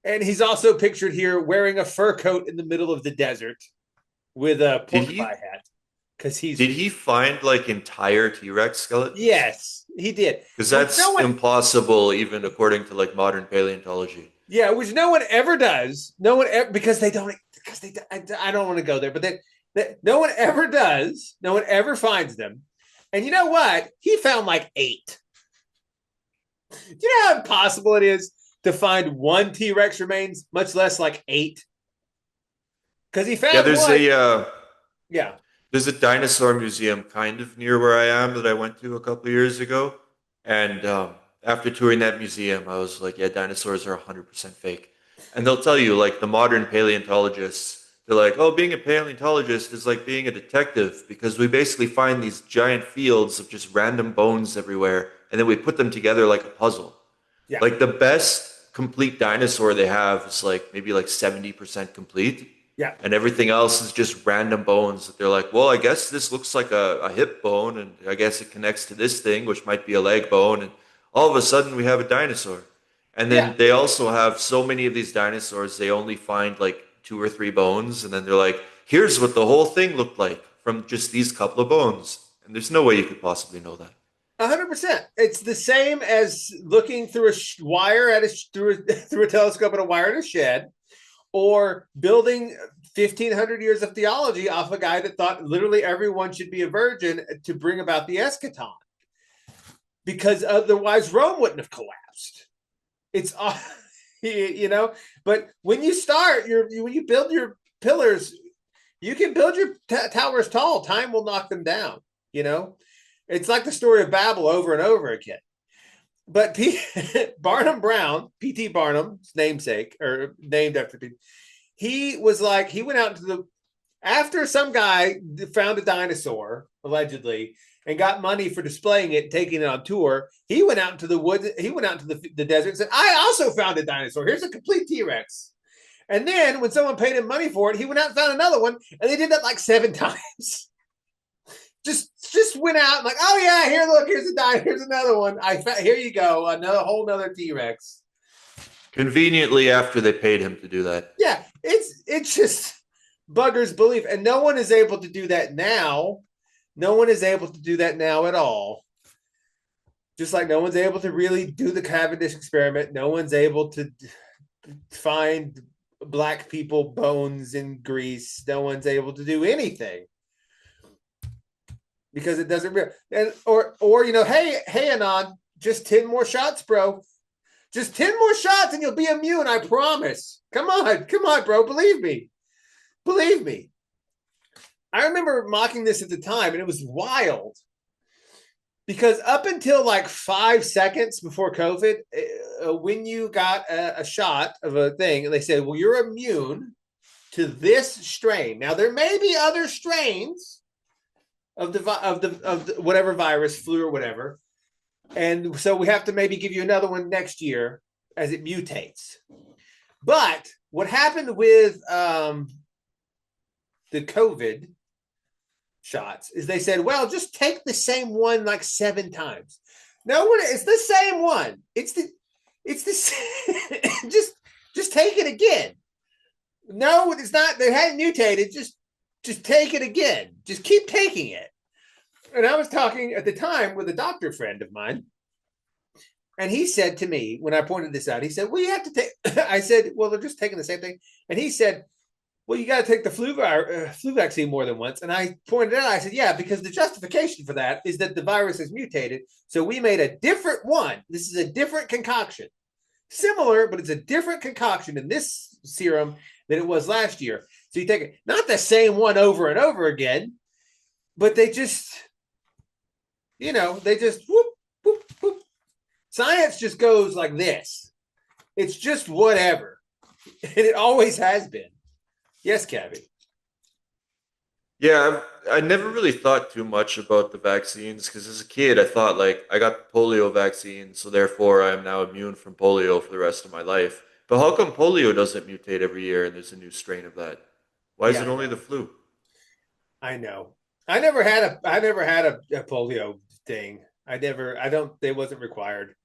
And he's also pictured here wearing a fur coat in the middle of the desert with a pork pie hat. Did he find like entire T-Rex skeletons? Yes, he did. Because that's impossible, even according to like modern paleontology. Yeah, which no one ever does. No one ever, because they don't. I don't want to go there, but no one ever does. No one ever finds them. And you know what? He found like 8. Do you know how impossible it is to find one T-Rex remains, much less like 8? Because he found There's a dinosaur museum kind of near where I am that I went to a couple of years ago. And after touring that museum, I was like, yeah, dinosaurs are 100% fake. And they'll tell you, like, the modern paleontologists, they're like, oh, being a paleontologist is like being a detective because we basically find these giant fields of just random bones everywhere. And then we put them together like a puzzle. Yeah. Like the best complete dinosaur they have is like maybe like 70% complete. Yeah. And everything else is just random bones that they're like, well, I guess this looks like a hip bone, and I guess it connects to this thing, which might be a leg bone. And all of a sudden we have a dinosaur. And then they also have so many of these dinosaurs, they only find like 2 or 3 bones. And then they're like, here's what the whole thing looked like from just these couple of bones. And there's no way you could possibly know that. 100%. It's the same as looking through a wire through a telescope at a wire in a shed, or building 1,500 years of theology off a guy that thought literally everyone should be a virgin to bring about the eschaton, because otherwise Rome wouldn't have collapsed. It's but when you start when you build your pillars, you can build your towers tall. Time will knock them down. It's like the story of Babel over and over again. But Barnum Brown, P.T. Barnum's namesake, or named after P.T., he went out after some guy found a dinosaur, allegedly, and got money for displaying it, taking it on tour. He went out into the woods, he went out to the desert and said, I also found a dinosaur. Here's a complete T-Rex. And then when someone paid him money for it, he went out and found another one, and they did that like 7 times. Just went out and like, oh yeah, here's another one. Here you go, whole nother T-Rex. Conveniently after they paid him to do that. Yeah, it's just buggers belief, and no one is able to do that now. No one is able to do that now at all. Just like no one's able to really do the Cavendish experiment. No one's able to find black people bones in Greece. No one's able to do anything because it doesn't and or hey Anon, just 10 more shots, bro. Just 10 more shots and you'll be immune, I promise. Come on, bro. Believe me. I remember mocking this at the time, and it was wild. Because up until like 5 seconds before COVID, when you got a shot of a thing, and they said, well, you're immune to this strain. Now, there may be other strains of the whatever virus, flu or whatever. And so we have to maybe give you another one next year as it mutates. But what happened with the COVID shots is they said, well, just take the same one like 7 times. No, it's the same one. It's the just take it again. No, it's not. They hadn't mutated. Just take it again. Just keep taking it. And I was talking at the time with a doctor friend of mine, and he said to me when I pointed this out, he said, well, you have to take. I said, well, they're just taking the same thing. And he said, well, you got to take the flu vaccine more than once. And I pointed out, I said, yeah, because the justification for that is that the virus has mutated. So we made a different one. This is a different concoction. Similar, but it's a different concoction in this serum than it was last year. So you take it, not the same one over and over again, but they just, whoop, whoop, whoop. Science just goes like this. It's just whatever. And it always has been. Yes, Kavi. Yeah, I never really thought too much about the vaccines because as a kid, I thought like I got polio vaccine, so therefore I am now immune from polio for the rest of my life. But how come polio doesn't mutate every year and there's a new strain of that? Why is it only the flu? I know. I never had a polio thing. It wasn't required.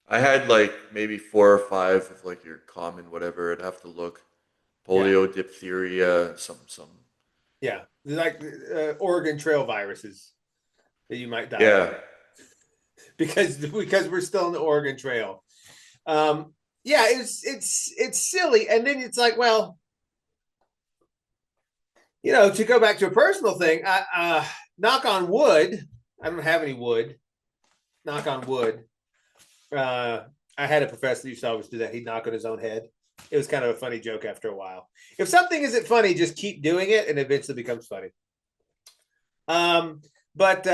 I had like maybe 4 or 5 of like your common whatever. I'd have to look. Polio, diphtheria, some. Yeah, like Oregon Trail viruses that you might die. Yeah, because we're still in the Oregon Trail. It's silly, and then it's like, well, to go back to a personal thing. Knock on wood. I don't have any wood. Knock on wood. I had a professor who used to always do that. He'd knock on his own head. It was kind of a funny joke after a while. If something isn't funny, just keep doing it and it eventually becomes funny. But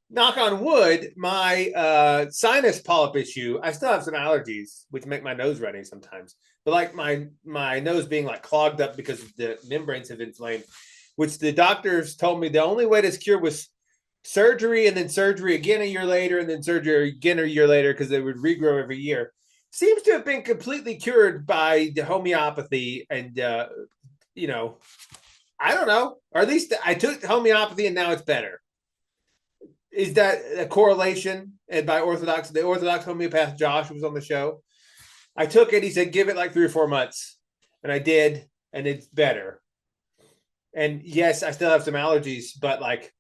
knock on wood, my sinus polyp issue, I still have some allergies, which make my nose runny sometimes. But like my nose being like clogged up because the membranes have inflamed, which the doctors told me the only way to cure was surgery and then surgery again a year later and then surgery again a year later because they would regrow every year. Seems to have been completely cured by the homeopathy. And, I don't know. Or at least I took homeopathy and now it's better. Is that a correlation? And by the Orthodox homeopath, Josh, was on the show. I took it. He said, give it like 3 or 4 months. And I did. And it's better. And yes, I still have some allergies, but like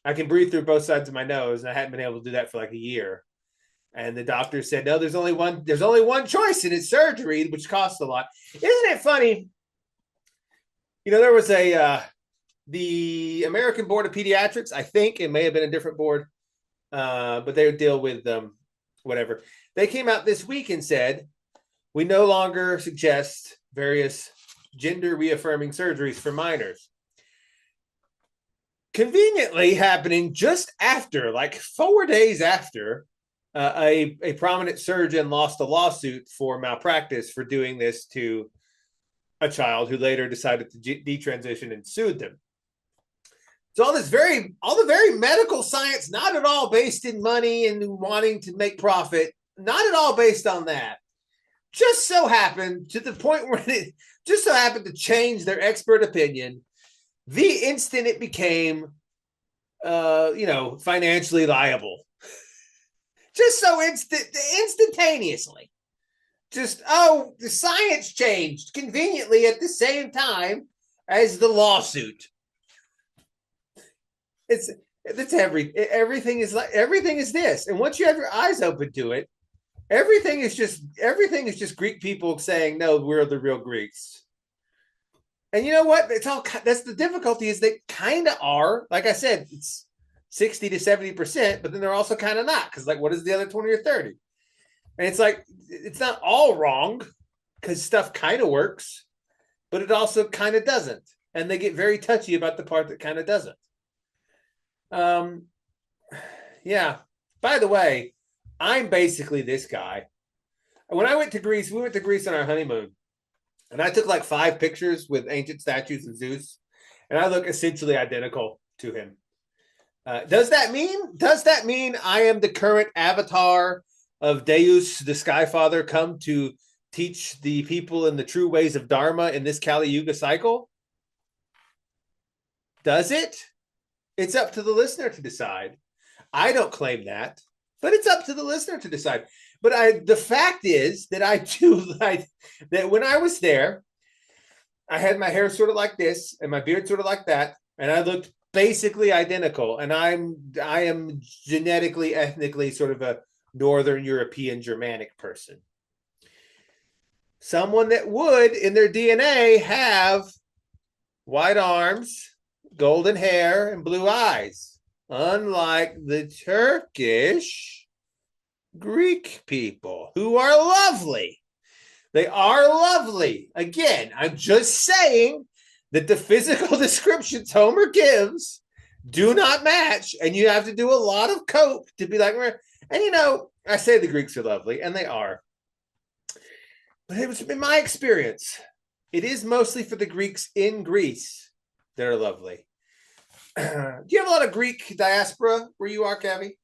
I can breathe through both sides of my nose. And I hadn't been able to do that for like a year. And the doctor said, no, there's only one choice, and it's surgery, which costs a lot. Isn't it funny? There was the American Board of Pediatrics, I think it may have been a different board, but they would deal with whatever. They came out this week and said, we no longer suggest various gender reaffirming surgeries for minors. Conveniently happening just after, like 4 days after, a prominent surgeon lost a lawsuit for malpractice for doing this to a child who later decided to detransition and sued them. So all the very medical science, not at all based in money and wanting to make profit, not at all based on that. Just so happened to the point where it just so happened to change their expert opinion the instant it became, financially liable. Just so instantaneously. The science changed conveniently at the same time as the lawsuit. Everything is this. And once you have your eyes open to it, Everything is just Greek people saying, no, we're the real Greeks. And you know what? That's the difficulty, is they kind of are. Like I said, it's 60 to 70%, but then they're also kind of not, because like, what is the other 20 or 30? And it's like, it's not all wrong, because stuff kind of works, but it also kind of doesn't. And they get very touchy about the part that kind of doesn't. Yeah. By the way, I'm basically this guy. When I went to Greece, we went to Greece on our honeymoon, and I took like 5 pictures with ancient statues of Zeus, and I look essentially identical to him. Does that mean I am the current avatar of Deus, the Sky Father, come to teach the people in the true ways of Dharma in this Kali Yuga cycle? Does it? It's up to the listener to decide. I don't claim that, but it's up to the listener to decide. But the fact is that that when I was there, I had my hair sort of like this and my beard sort of like that, and I looked basically identical. And I am genetically, ethnically sort of a Northern European Germanic person. Someone that would, in their DNA, have white arms, golden hair, and blue eyes, unlike the Turkish Greek people, who are lovely. They are lovely. Again, I'm just saying that the physical descriptions Homer gives do not match, and you have to do a lot of cope to be like, and you know, I say the Greeks are lovely, and they are. But it was, in my experience, it is mostly for the Greeks in Greece that are lovely. Do you have a lot of Greek diaspora where you are, Kavi?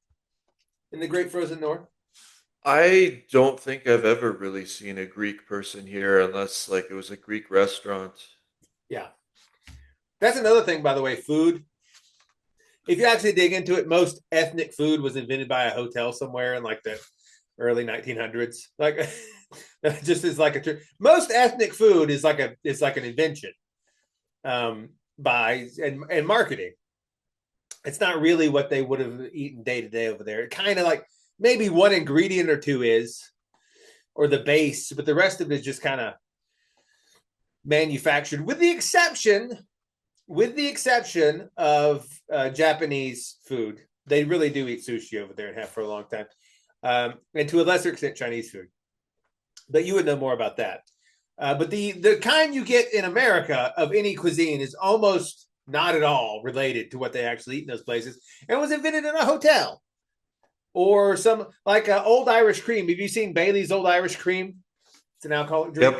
In the Great Frozen North? I don't think I've ever really seen a Greek person here unless like it was a Greek restaurant. Yeah. That's another thing, by the way, food. If you actually dig into it, most ethnic food was invented by a hotel somewhere in like the early 1900s. Like, just as like most ethnic food is like an invention by and marketing. It's not really what they would have eaten day to day over there. It kind of like maybe one ingredient or two is, or the base, but the rest of it is just kind of manufactured, with the exception of Japanese food. They really do eat sushi over there and have for a long time, and to a lesser extent Chinese food. But you would know more about that. But the kind you get in America of any cuisine is almost not at all related to what they actually eat in those places, and was invented in a hotel. Or some like Old Irish cream. Have you seen Bailey's Old Irish cream? It's an alcoholic drink.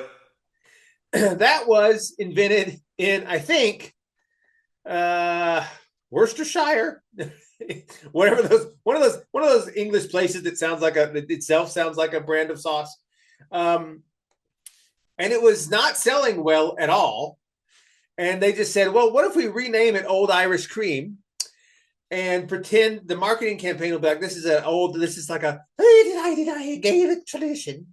Yep. That was invented in, I think, Worcestershire. One of those English places that itself sounds like a brand of sauce. And it was not selling well at all. And they just said, well, what if we rename it Old Irish Cream and pretend the marketing campaign will be like, this is like a Gaelic tradition.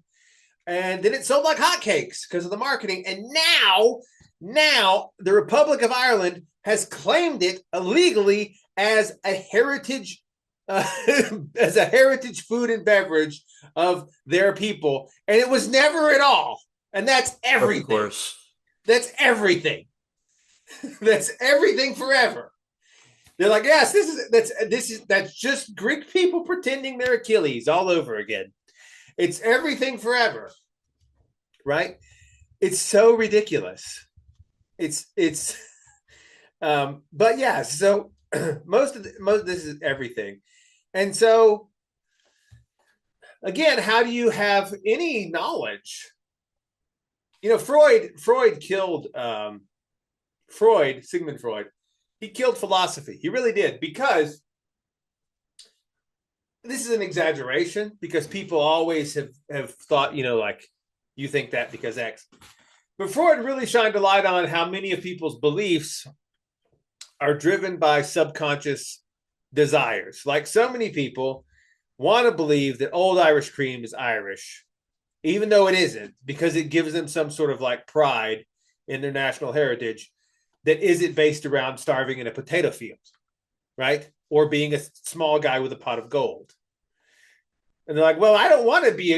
And then it sold like hotcakes because of the marketing. And now the Republic of Ireland has claimed it illegally as a heritage food and beverage of their people. And it was never at all. And that's everything. Of course. That's everything. That's everything forever. They're like, yes, that's just Greek people pretending they're Achilles all over again. It's everything forever, right? It's so ridiculous. But yeah. So most of this is everything, and so again, how do you have any knowledge? You know, Freud killed Sigmund Freud. He killed philosophy. He really did, because this is an exaggeration, because people always have thought, you know, like, you think that because X. But Freud really shined a light on how many of people's beliefs are driven by subconscious desires. Like, so many people want to believe that Old Irish cream is Irish, even though it isn't, because it gives them some sort of like pride in their national heritage that isn't based around starving in a potato field, right? Or being a small guy with a pot of gold. And they're like, well, I don't want to be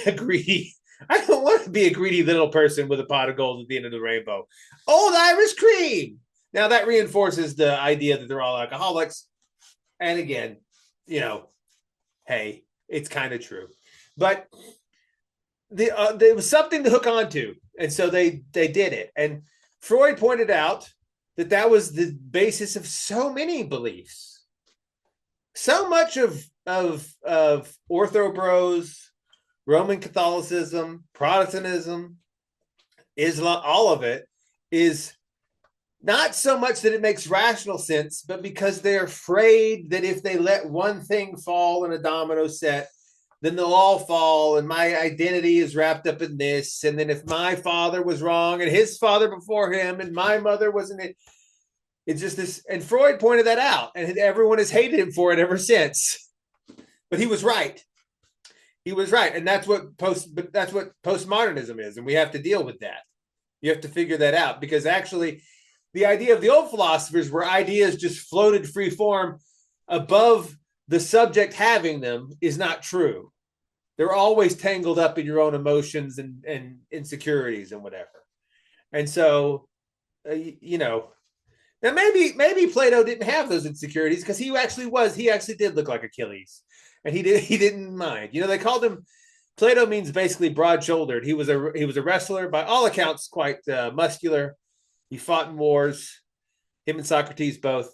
a greedy. I don't want to be a greedy little person with a pot of gold at the end of the rainbow. Old Irish cream. Now that reinforces the idea that they're all alcoholics. And again, hey, it's kind of true. But there was something to hook onto. And so they did it. And Freud pointed out that was the basis of so many beliefs. So much of orthobros, Roman Catholicism, Protestantism, Islam, all of it is not so much that it makes rational sense, but because they're afraid that if they let one thing fall in a domino set, then they'll all fall, and my identity is wrapped up in this. And then if my father was wrong, and his father before him, and my mother wasn't it, it's just this. And Freud pointed that out, and everyone has hated him for it ever since. But he was right. He was right, and that's what postmodernism is, and we have to deal with that. You have to figure that out, because actually, the idea of the old philosophers where ideas just floated free form above the subject having them is not true. They're always tangled up in your own emotions and insecurities and whatever. And so, now maybe Plato didn't have those insecurities, because he actually did look like Achilles, and he didn't mind. They called him, Plato means basically broad-shouldered. He was a wrestler, by all accounts, quite muscular. He fought in wars, him and Socrates both.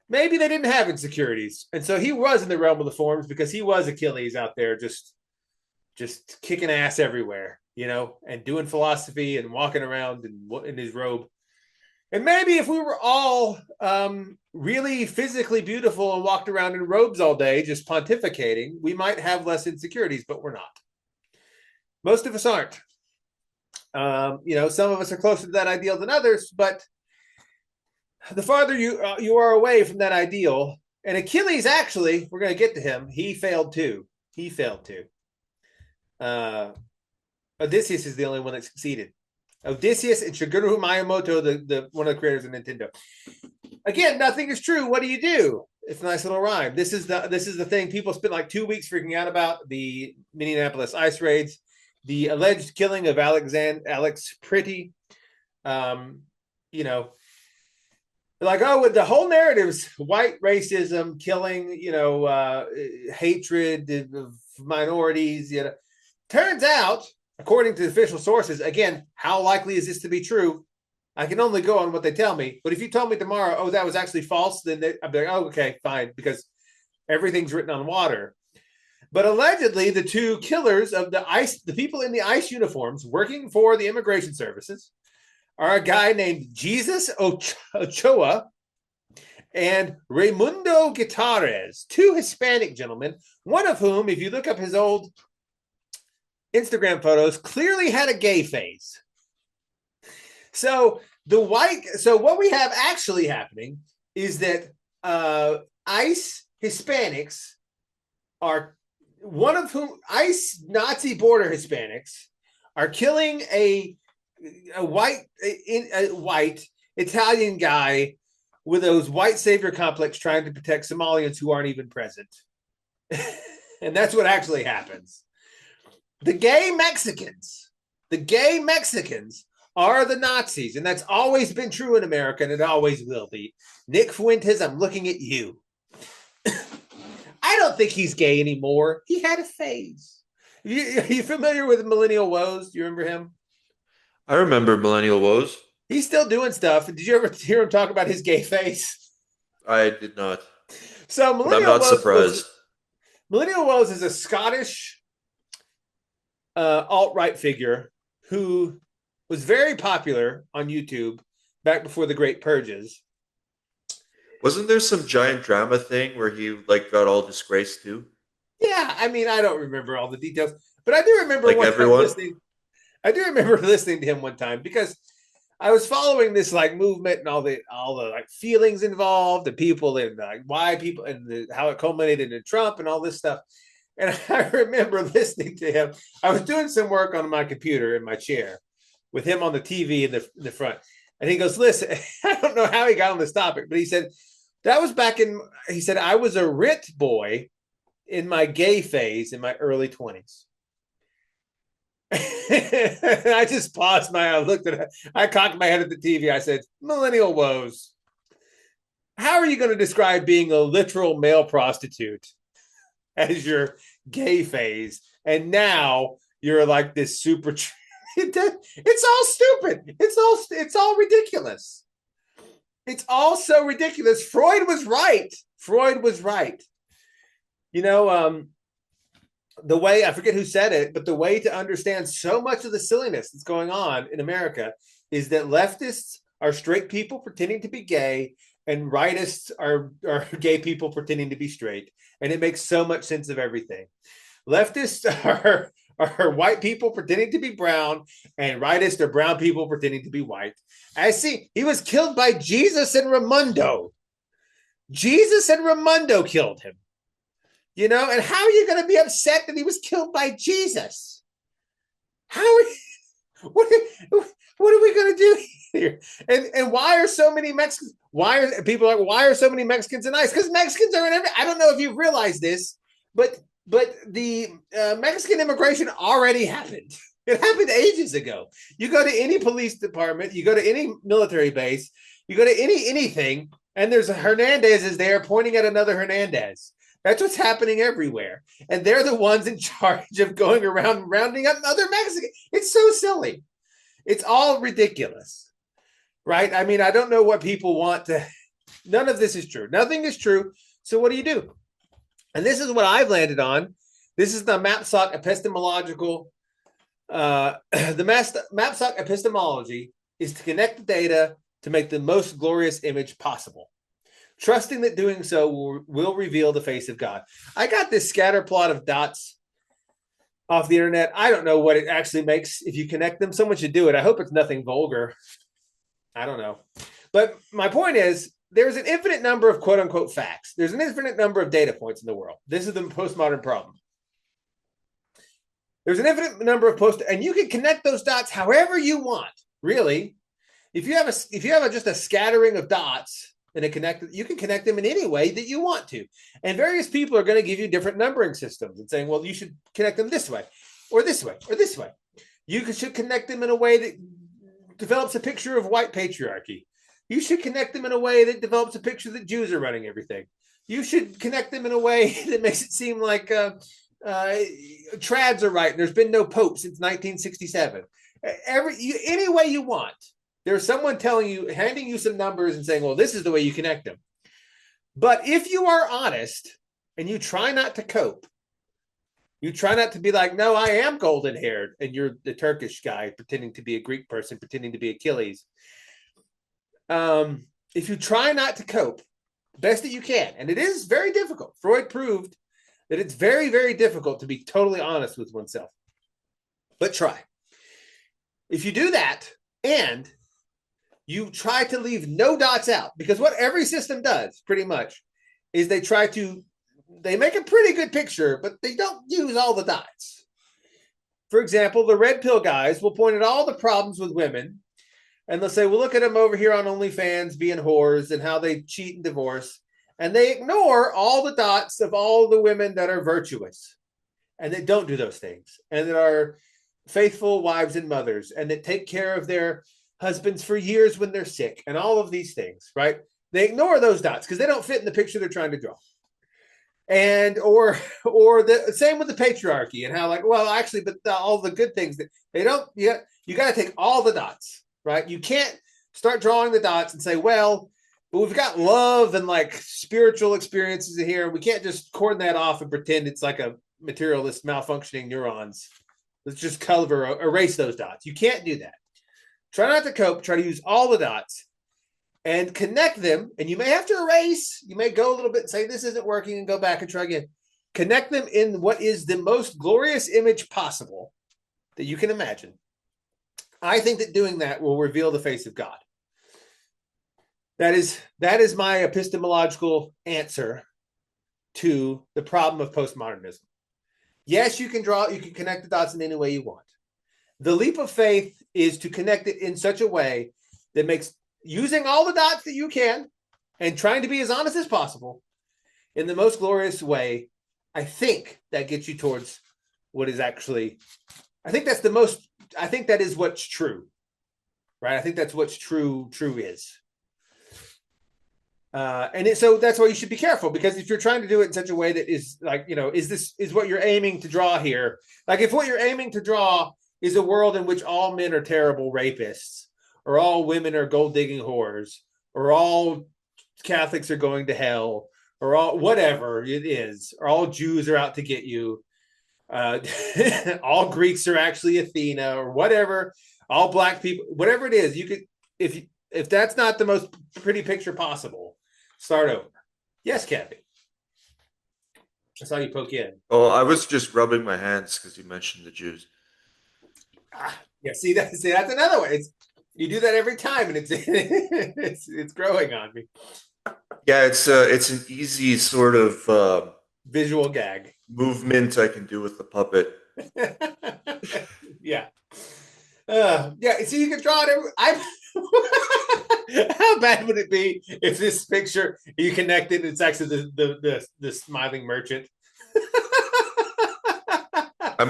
Maybe they didn't have insecurities. And so he was in the realm of the forms, because he was Achilles out there just kicking ass everywhere, and doing philosophy and walking around in his robe. And maybe if we were all really physically beautiful and walked around in robes all day, just pontificating, we might have less insecurities, but we're not. Most of us aren't. Some of us are closer to that ideal than others, but the farther you are away from that ideal, and Achilles, actually, we're going to get to him, he failed too. Odysseus is the only one that succeeded. Odysseus and Shigeru Miyamoto, the one of the creators of Nintendo. Again, nothing is true. What do you do? It's a nice little rhyme. This is the thing people spent like 2 weeks freaking out about: the Minneapolis ice raids, the alleged killing of Alex Pretty. Like, oh, the whole narrative's white racism, killing, hatred of minorities. Turns out, according to official sources, again, how likely is this to be true? I can only go on what they tell me. But if you told me tomorrow, oh, that was actually false, then I'd be like, oh, okay, fine, because everything's written on water. But allegedly, the two killers of the people in the ICE uniforms working for the immigration services are a guy named Jesus Ochoa and Raimundo Guitarres, two Hispanic gentlemen, one of whom, if you look up his old Instagram photos, clearly had a gay phase. So what we have actually happening is that ICE Hispanics are, one of whom, ICE Nazi border Hispanics are killing a white Italian guy with those white savior complex, trying to protect Somalians who aren't even present. And that's what actually happens. The gay Mexicans are the Nazis, and that's always been true in America, and it always will be. Nick Fuentes, I'm looking at you. I don't think he's gay anymore. He had a phase. Are you familiar with Millennial Woes? Do you remember him? I remember Millennial Woes. He's still doing stuff. Did you ever hear him talk about his gay face? I did not. So I'm not surprised. Millennial Woes is a Scottish alt-right figure who was very popular on YouTube back before the Great Purges. Wasn't there some giant drama thing where he got all disgraced too? Yeah, I mean, I don't remember all the details, but I do remember I do remember listening to him one time, because I was following this movement and all the feelings involved, the people, and why people, and how it culminated in Trump and all this stuff. And I remember listening to him. I was doing some work on my computer in my chair with him on the TV in the front. And he goes, listen, I don't know how he got on this topic, but he said, that was back in, he said, I was a RIT boy in my gay phase in my early 20s. I just paused I looked at it. I cocked my head at the TV. I said, millennial woes. How are you going to describe being a literal male prostitute as your gay phase? And now you're like this super. It's all stupid. It's all ridiculous. It's all so ridiculous. Freud was right. You know, the way, I forget who said it, but the way to understand so much of the silliness that's going on in America is that leftists are straight people pretending to be gay, and rightists are gay people pretending to be straight. And it makes so much sense of everything. Leftists are white people pretending to be brown, and rightists are brown people pretending to be white. I see, he was killed by Jesus and Raimundo. Jesus and Raimundo killed him. You know, and how are you going to be upset that he was killed by Jesus? How are you, what are we going to do here? And why are so many Mexicans? Why are so many Mexicans in ICE? Because Mexicans are in every. I don't know if you've realized this, but the Mexican immigration already happened. It happened ages ago. You go to any police department, you go to any military base, you go to anything, and there's a Hernandez is there pointing at another Hernandez. That's what's happening everywhere. And they're the ones in charge of going around and rounding up other Mexicans. It's so silly. It's all ridiculous, right? I mean, I don't know what people want to. None of this is true. Nothing is true. So what do? And this is what I've landed on. This is the MAPSOC epistemological. The MAPSOC epistemology is to connect the data to make the most glorious image possible, trusting that doing so will reveal the face of God. I got this scatter plot of dots off the internet. I don't know what it actually makes if you connect them. Someone should do it. I hope it's nothing vulgar. I don't know. But my point is, there's an infinite number of quote unquote facts. There's an infinite number of data points in the world. This is the postmodern problem. There's an infinite number of and you can connect those dots however you want, really. If you have just a scattering of dots, and you can connect them in any way that you want to. And various people are going to give you different numbering systems and saying, well, you should connect them this way, or this way, or this way. You should connect them in a way that develops a picture of white tratriarchy. You should connect them in a way that develops a picture that Jews are running everything. You should connect them in a way that makes it seem like trads are right, and there's been no pope since 1967. Any way you want. There's someone handing you some numbers and saying, well, this is the way you connect them. But if you are honest and you try not to cope, you try not to be like, no, I am golden haired, and you're the Turkish guy pretending to be a Greek person, pretending to be Achilles. If you try not to cope, best that you can, and it is very difficult. Freud proved that it's very, very difficult to be totally honest with oneself. But try. If you do that, and you try to leave no dots out, because what every system does pretty much is they make a pretty good picture, but they don't use all the dots. For example, the red pill guys will point at all the problems with women, and they'll say, well, look at them over here on OnlyFans being whores and how they cheat and divorce. And they ignore all the dots of all the women that are virtuous and that don't do those things and that are faithful wives and mothers and that take care of their husbands for years when they're sick and all of these things, right? They ignore those dots because they don't fit in the picture they're trying to draw. And or the same with the patriarchy and how all the good things that they don't. You got to take all the dots, right? You can't start drawing the dots and say, well, but we've got love and like spiritual experiences in here. We can't just cordon that off and pretend it's like a materialist malfunctioning neurons. Let's just erase those dots. You can't do that. Try not to cope. Try to use all the dots and connect them. And you may have to erase. You may go a little bit and say, this isn't working, and go back and try again. Connect them in what is the most glorious image possible that you can imagine. I think that doing that will reveal the face of God. That is my epistemological answer to the problem of postmodernism. Yes, you can connect the dots in any way you want. The leap of faith is to connect it in such a way that makes using all the dots that you can and trying to be as honest as possible in the most glorious way I think that gets you towards what is actually, I think that's the most, I think that is what's true, right? I think that's what's true is. So that's why you should be careful, because if you're trying to do it in such a way that is like, is what you're aiming to draw here? Like if what you're aiming to draw is a world in which all men are terrible rapists, or all women are gold digging whores, or all Catholics are going to hell, or all whatever it is, or all Jews are out to get you, all Greeks are actually Athena, or whatever, all black people, whatever it is, you could, if that's not the most pretty picture possible, start over. Yes, Kavi. I saw you poke in. Oh, I was just rubbing my hands because you mentioned the Jews. Yeah, see that's another way. You do that every time, and it's growing on me. Yeah, it's an easy sort of visual gag movement I can do with the puppet. Yeah. Yeah, so you can draw it how bad would it be if this picture you connected, it's actually the smiling merchant? I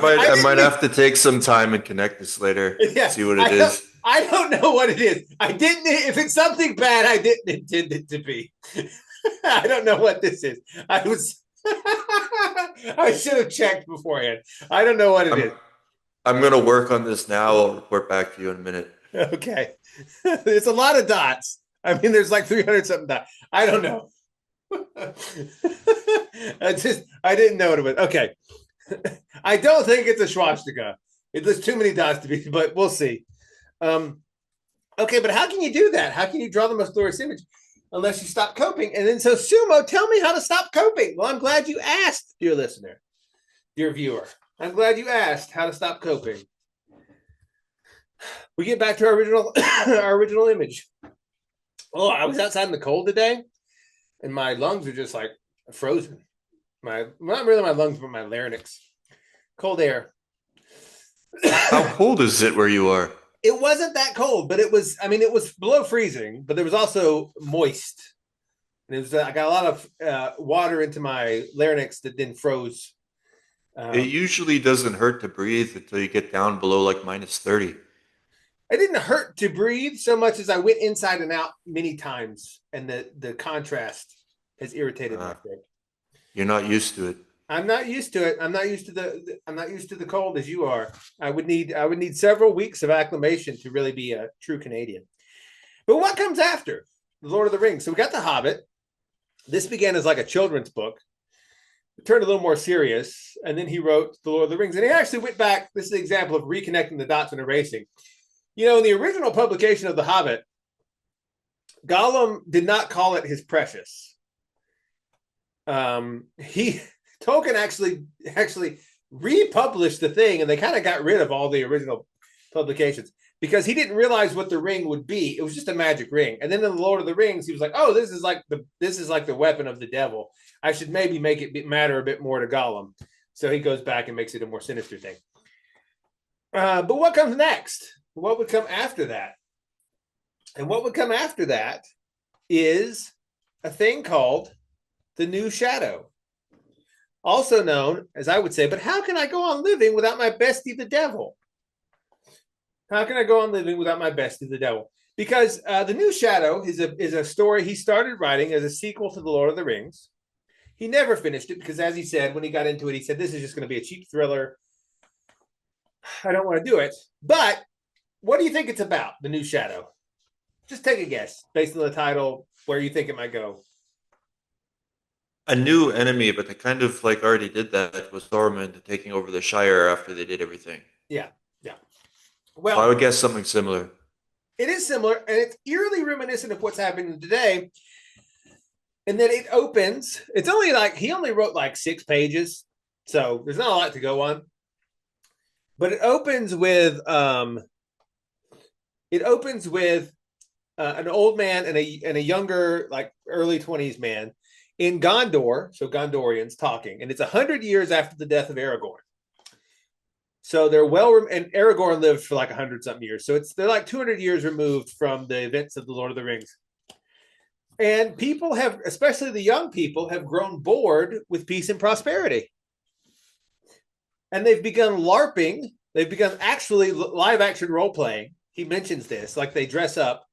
might have to take some time and connect this later. Yeah, see what it is. I don't know what it is. If it's something bad, I didn't intend it to be. I don't know what this is. I should have checked beforehand. I don't know what it is. I'm going to work on this now. I'll report back to you in a minute. Okay. It's a lot of dots. I mean, there's like 300 something dots. I don't know. I didn't know what it was. Okay. I don't think it's a swastika. There's too many dots to be, but we'll see. Okay, but how can you do that? How can you draw the most glorious image unless you stop coping? And then, so Sumo, tell me how to stop coping. Well, I'm glad you asked, dear listener, dear viewer. I'm glad you asked how to stop coping. We get back to our original image. Oh, I was outside in the cold today, and my lungs are just like frozen. Not really my lungs, but my larynx. Cold air. How cold is it where you are? It wasn't that cold, but it was below freezing, but there was also moist. And it was, I got a lot of water into my larynx that then froze. It usually doesn't hurt to breathe until you get down below like -30. It didn't hurt to breathe so much as I went inside and out many times, and the contrast has irritated my throat. You're not used to it. I'm not used to it. I'm not used to the cold as you are. I would need several weeks of acclimation to really be a true Canadian. But what comes after The Lord of the Rings? So we got The Hobbit. This began as like a children's book. It turned a little more serious, and then he wrote The Lord of the Rings. And he actually went back. This is an example of reconnecting the dots and erasing. In the original publication of The Hobbit, Gollum did not call it his precious. Tolkien actually republished the thing, and they kind of got rid of all the original publications because he didn't realize what the ring would be. It was just a magic ring. And then in The Lord of the Rings, he was like, "Oh, this is like the weapon of the devil. I should maybe make it matter a bit more to Gollum." So he goes back and makes it a more sinister thing. But what comes next? What would come after that? And what would come after that is a thing called the New Shadow. Also known, as I would say, but how can I go on living without my bestie, the devil? How can I go on living without my bestie, the devil? Because the New Shadow is a story he started writing as a sequel to The Lord of the Rings. He never finished it because, as he said, when he got into it, he said, "This is just going to be a cheap thriller. I don't want to do it." But what do you think it's about, The New Shadow? Just take a guess based on the title, where you think it might go. A new enemy, but they kind of like already did that with Saruman taking over the Shire after they did everything. Yeah. Well, so I would guess something similar. It is similar, and it's eerily reminiscent of what's happening today. And then it opens. It's only he only wrote like 6 pages, so there's not a lot to go on. But it opens with an old man and a younger, like early 20s man in Gondor, so Gondorians talking, and it's 100 years after the death of Aragorn. So they're and Aragorn lived for like 100 something years, so they're like 200 years removed from the events of The Lord of the Rings. And people have, especially the young people, have grown bored with peace and prosperity. And they've begun LARPing. They've begun actually live action role playing. He mentions this, like they dress up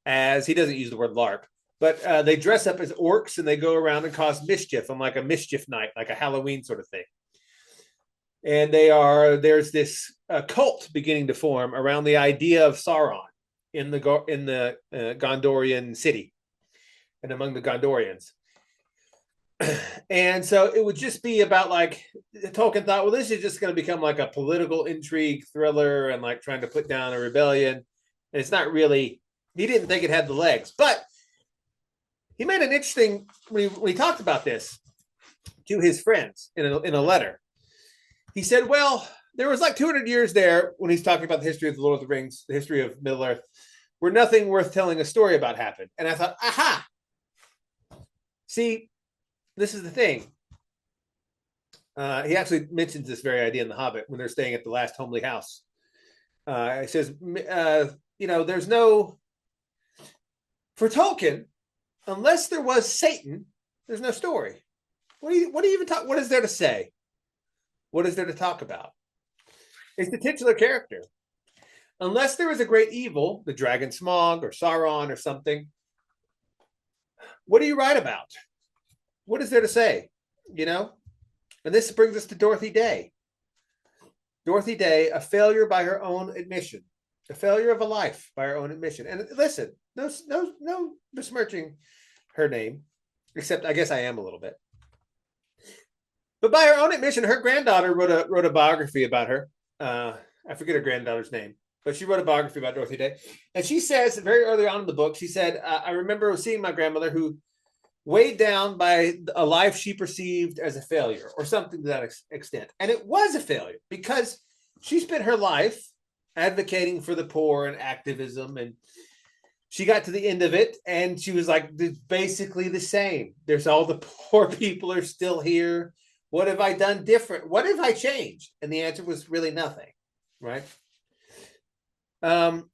as, he doesn't use the word LARP, but they dress up as orcs and they go around and cause mischief on like a mischief night, like a Halloween sort of thing. And there's this cult beginning to form around the idea of Sauron in the Gondorian city and among the Gondorians. And so it would just be about, like, Tolkien thought, well, this is just going to become like a political intrigue thriller and like trying to put down a rebellion. And it's not really, he didn't think it had the legs, but he made an interesting, when he talked about this to his friends in a letter, he said, well, there was like 200 years there when he's talking about the history of the Lord of the Rings, the history of Middle Earth, where nothing worth telling a story about happened. And I thought, aha, see, this is the thing. He actually mentions this very idea in The Hobbit when they're staying at the last homely house. He says, there's no, for Tolkien, unless there was Satan, there's no story. What do you even talk? What is there to say? What is there to talk about? It's the titular character. Unless there is a great evil, the dragon Smaug or Sauron or something, what do you write about? What is there to say? And this brings us to Dorothy Day. Dorothy Day, a failure by her own admission, a failure of a life by her own admission. And listen, no besmirching her name, except I guess I am a little bit. But by her own admission, her granddaughter wrote a biography about her. I forget her granddaughter's name, but she wrote a biography about Dorothy Day. And she says very early on in the book, she said, I remember seeing my grandmother who weighed down by a life she perceived as a failure or something to that extent. And it was a failure because she spent her life advocating for the poor and activism. And she got to the end of it and she was like, basically the same. There's all the poor people are still here. What have I done different? What have I changed? And the answer was really nothing, right? And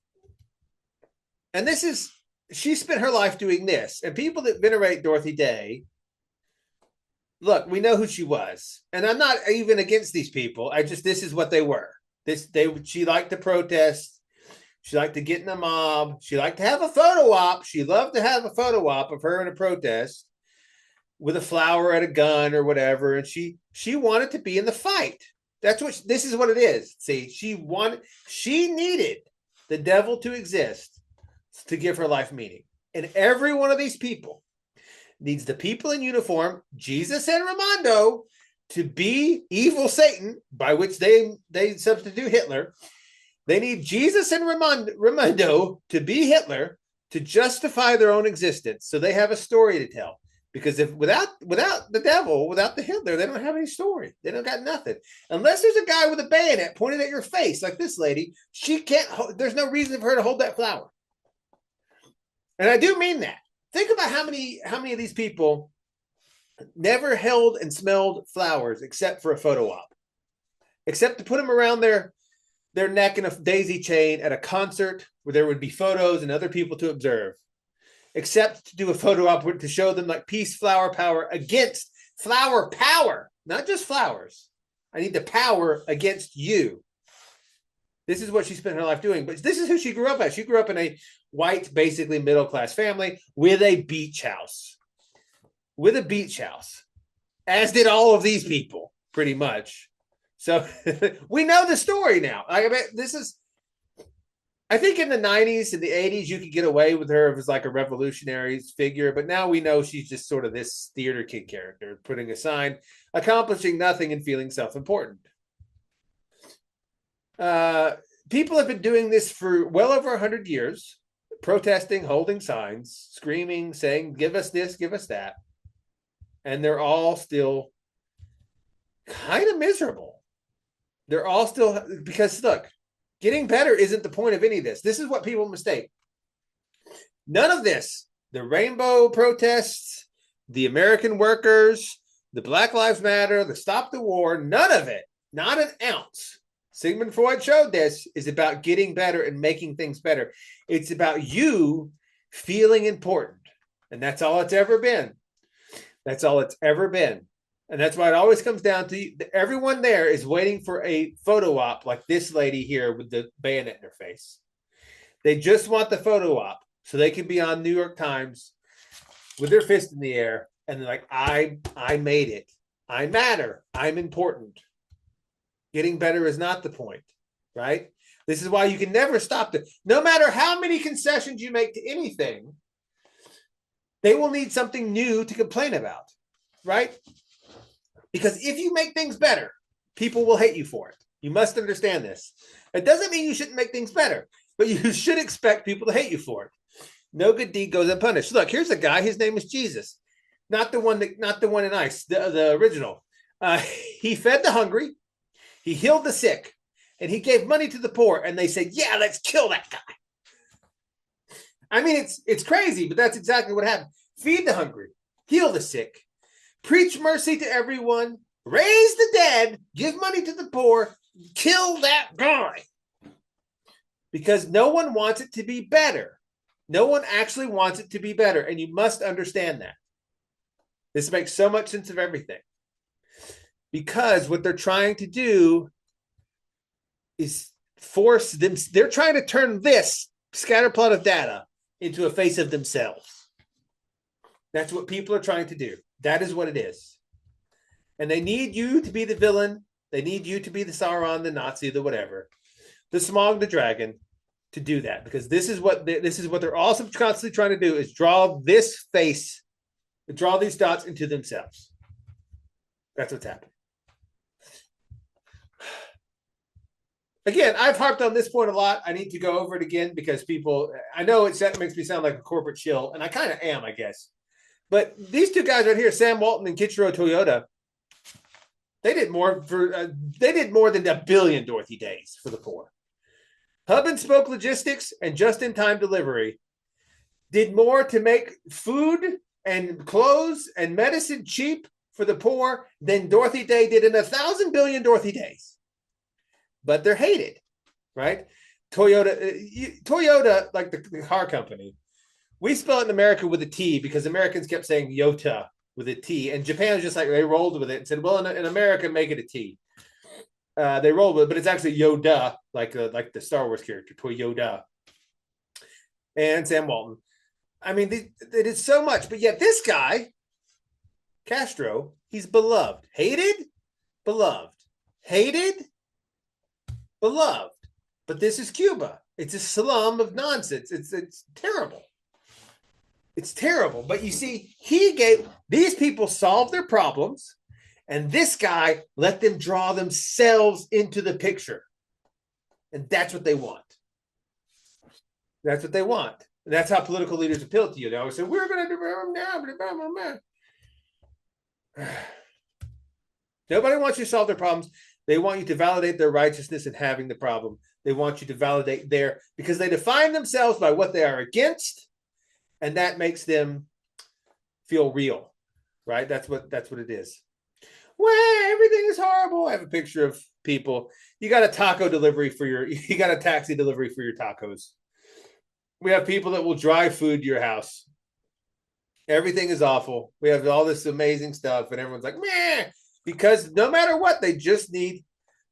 this is, she spent her life doing this. And people that venerate Dorothy Day, look, we know who she was. And I'm not even against these people. This is what they were. She liked to protest. She liked to get in a mob. She liked to have a photo op. She loved to have a photo op of her in a protest with a flower and a gun or whatever. And she wanted to be in the fight. This is what it is. See, she needed the devil to exist to give her life meaning. And every one of these people needs the people in uniform, Jesus and Raimondo, to be evil Satan, by which they substitute Hitler. They need Jesus and Raimondo to be Hitler to justify their own existence. So they have a story to tell. Because if without the devil, without the Hitler, they don't have any story. They don't got nothing. Unless there's a guy with a bayonet pointed at your face, like this lady, she can't. There's no reason for her to hold that flower. And I do mean that. Think about how many of these people never held and smelled flowers except for a photo op, except to put them around their neck in a daisy chain at a concert where there would be photos and other people to observe. Except to do a photo op to show them like peace, flower power against flower power, not just flowers. I need the power against you. This is what she spent her life doing. But this is who she grew up as. She grew up in a white, basically middle-class family with a beach house. With a beach house. As did all of these people, pretty much. So we know the story now. I think in the 90s and the 80s, you could get away with her as like a revolutionary figure. But now we know she's just sort of this theater kid character, putting a sign, accomplishing nothing and feeling self-important. People have been doing this for well over 100 years, protesting, holding signs, screaming, saying, give us this, give us that. And they're all still kind of miserable. They're all still, because look, getting better isn't the point of any of this. This is what people mistake. None of this, the rainbow protests, the American workers, the Black Lives Matter, the Stop the War, none of it, not an ounce. Sigmund Freud showed this is about getting better and making things better. It's about you feeling important. And that's all it's ever been. That's all it's ever been. And that's why it always comes down to everyone there is waiting for a photo op like this lady here with the bayonet in her face. They just want the photo op so they can be on New York Times with their fist in the air and they're like, I made it. I matter. I'm important. Getting better is not the point, right? This is why you can never stop it. No matter how many concessions you make to anything, they will need something new to complain about, right? Because if you make things better, people will hate you for it. You must understand this. It doesn't mean you shouldn't make things better, but you should expect people to hate you for it. No good deed goes unpunished. Look, here's a guy. His name is Jesus, not the one in ice, the original. He fed the hungry, he healed the sick, and he gave money to the poor. And they said, "Yeah, let's kill that guy." I mean, it's crazy, but that's exactly what happened. Feed the hungry, heal the sick, preach mercy to everyone, raise the dead, give money to the poor, kill that guy. Because no one wants it to be better. No one actually wants it to be better. And you must understand that. This makes so much sense of everything. Because what they're trying to do is force them. They're trying to turn this scatterplot of data into a face of themselves. That's what people are trying to do. That is what it is. And they need you to be the villain. They need you to be the Sauron, the Nazi, the whatever, the Smaug, the dragon, to do that. Because this is what they're also constantly trying to do is draw this face, draw these dots into themselves. That's what's happening. Again, I've harped on this point a lot. I need to go over it again because people, I know it makes me sound like a corporate shill, and I kind of am, I guess. But these two guys right here, Sam Walton and Kichiro Toyota, they did more than 1 billion Dorothy days for the poor. Hub and Spoke Logistics and Just-in-Time Delivery did more to make food and clothes and medicine cheap for the poor than Dorothy Day did in 1,000 billion Dorothy days. But they're hated, right? Toyota, like the car company, we spell it in America with a T because Americans kept saying Yota with a T, and Japan was just like, they rolled with it and said, well, in America, make it a T. They rolled with it, but it's actually Yoda, like the Star Wars character, Toyota. And Sam Walton. I mean, they did so much, but yet this guy, Castro, he's beloved. Hated, beloved. Hated, beloved. But this is Cuba. It's a slum of nonsense. It's terrible. It's terrible. But you see, these people solve their problems, and this guy let them draw themselves into the picture. And that's what they want. That's what they want. And that's how political leaders appeal to you. They always say, we're going to do now. Nobody wants you to solve their problems. They want you to validate their righteousness in having the problem. They want you to validate because they define themselves by what they are against, and that makes them feel real, right? That's what it is. Well, everything is horrible. I have a picture of people. You got a taxi delivery for your tacos. We have people that will drive food to your house. Everything is awful. We have all this amazing stuff, and everyone's like, meh, because no matter what, they just need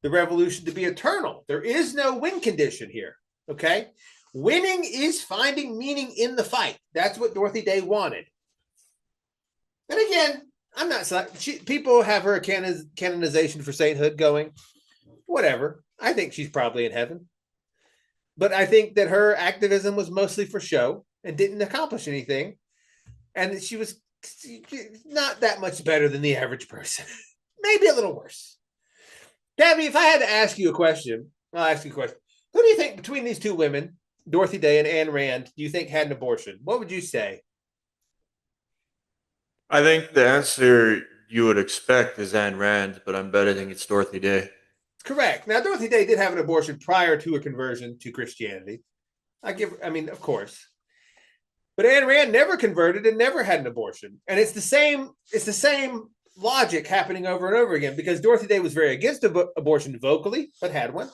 the revolution to be eternal. There is no win condition here, okay? Winning is finding meaning in the fight. That's what Dorothy Day wanted. And again, I'm not. People have her canonization for sainthood going. Whatever. I think she's probably in heaven. But I think that her activism was mostly for show and didn't accomplish anything. And she was not that much better than the average person. Maybe a little worse. Kavi, if I had to ask you a question, I'll ask you a question. Who do you think between these two women, Dorothy Day and Ayn Rand, do you think had an abortion? What would you say? I think the answer you would expect is Ayn Rand, but I'm betting it's Dorothy Day. Correct. Now, Dorothy Day did have an abortion prior to her conversion to Christianity. Of course. But Ayn Rand never converted and never had an abortion. And it's the same logic happening over and over again because Dorothy Day was very against abortion vocally, but had one.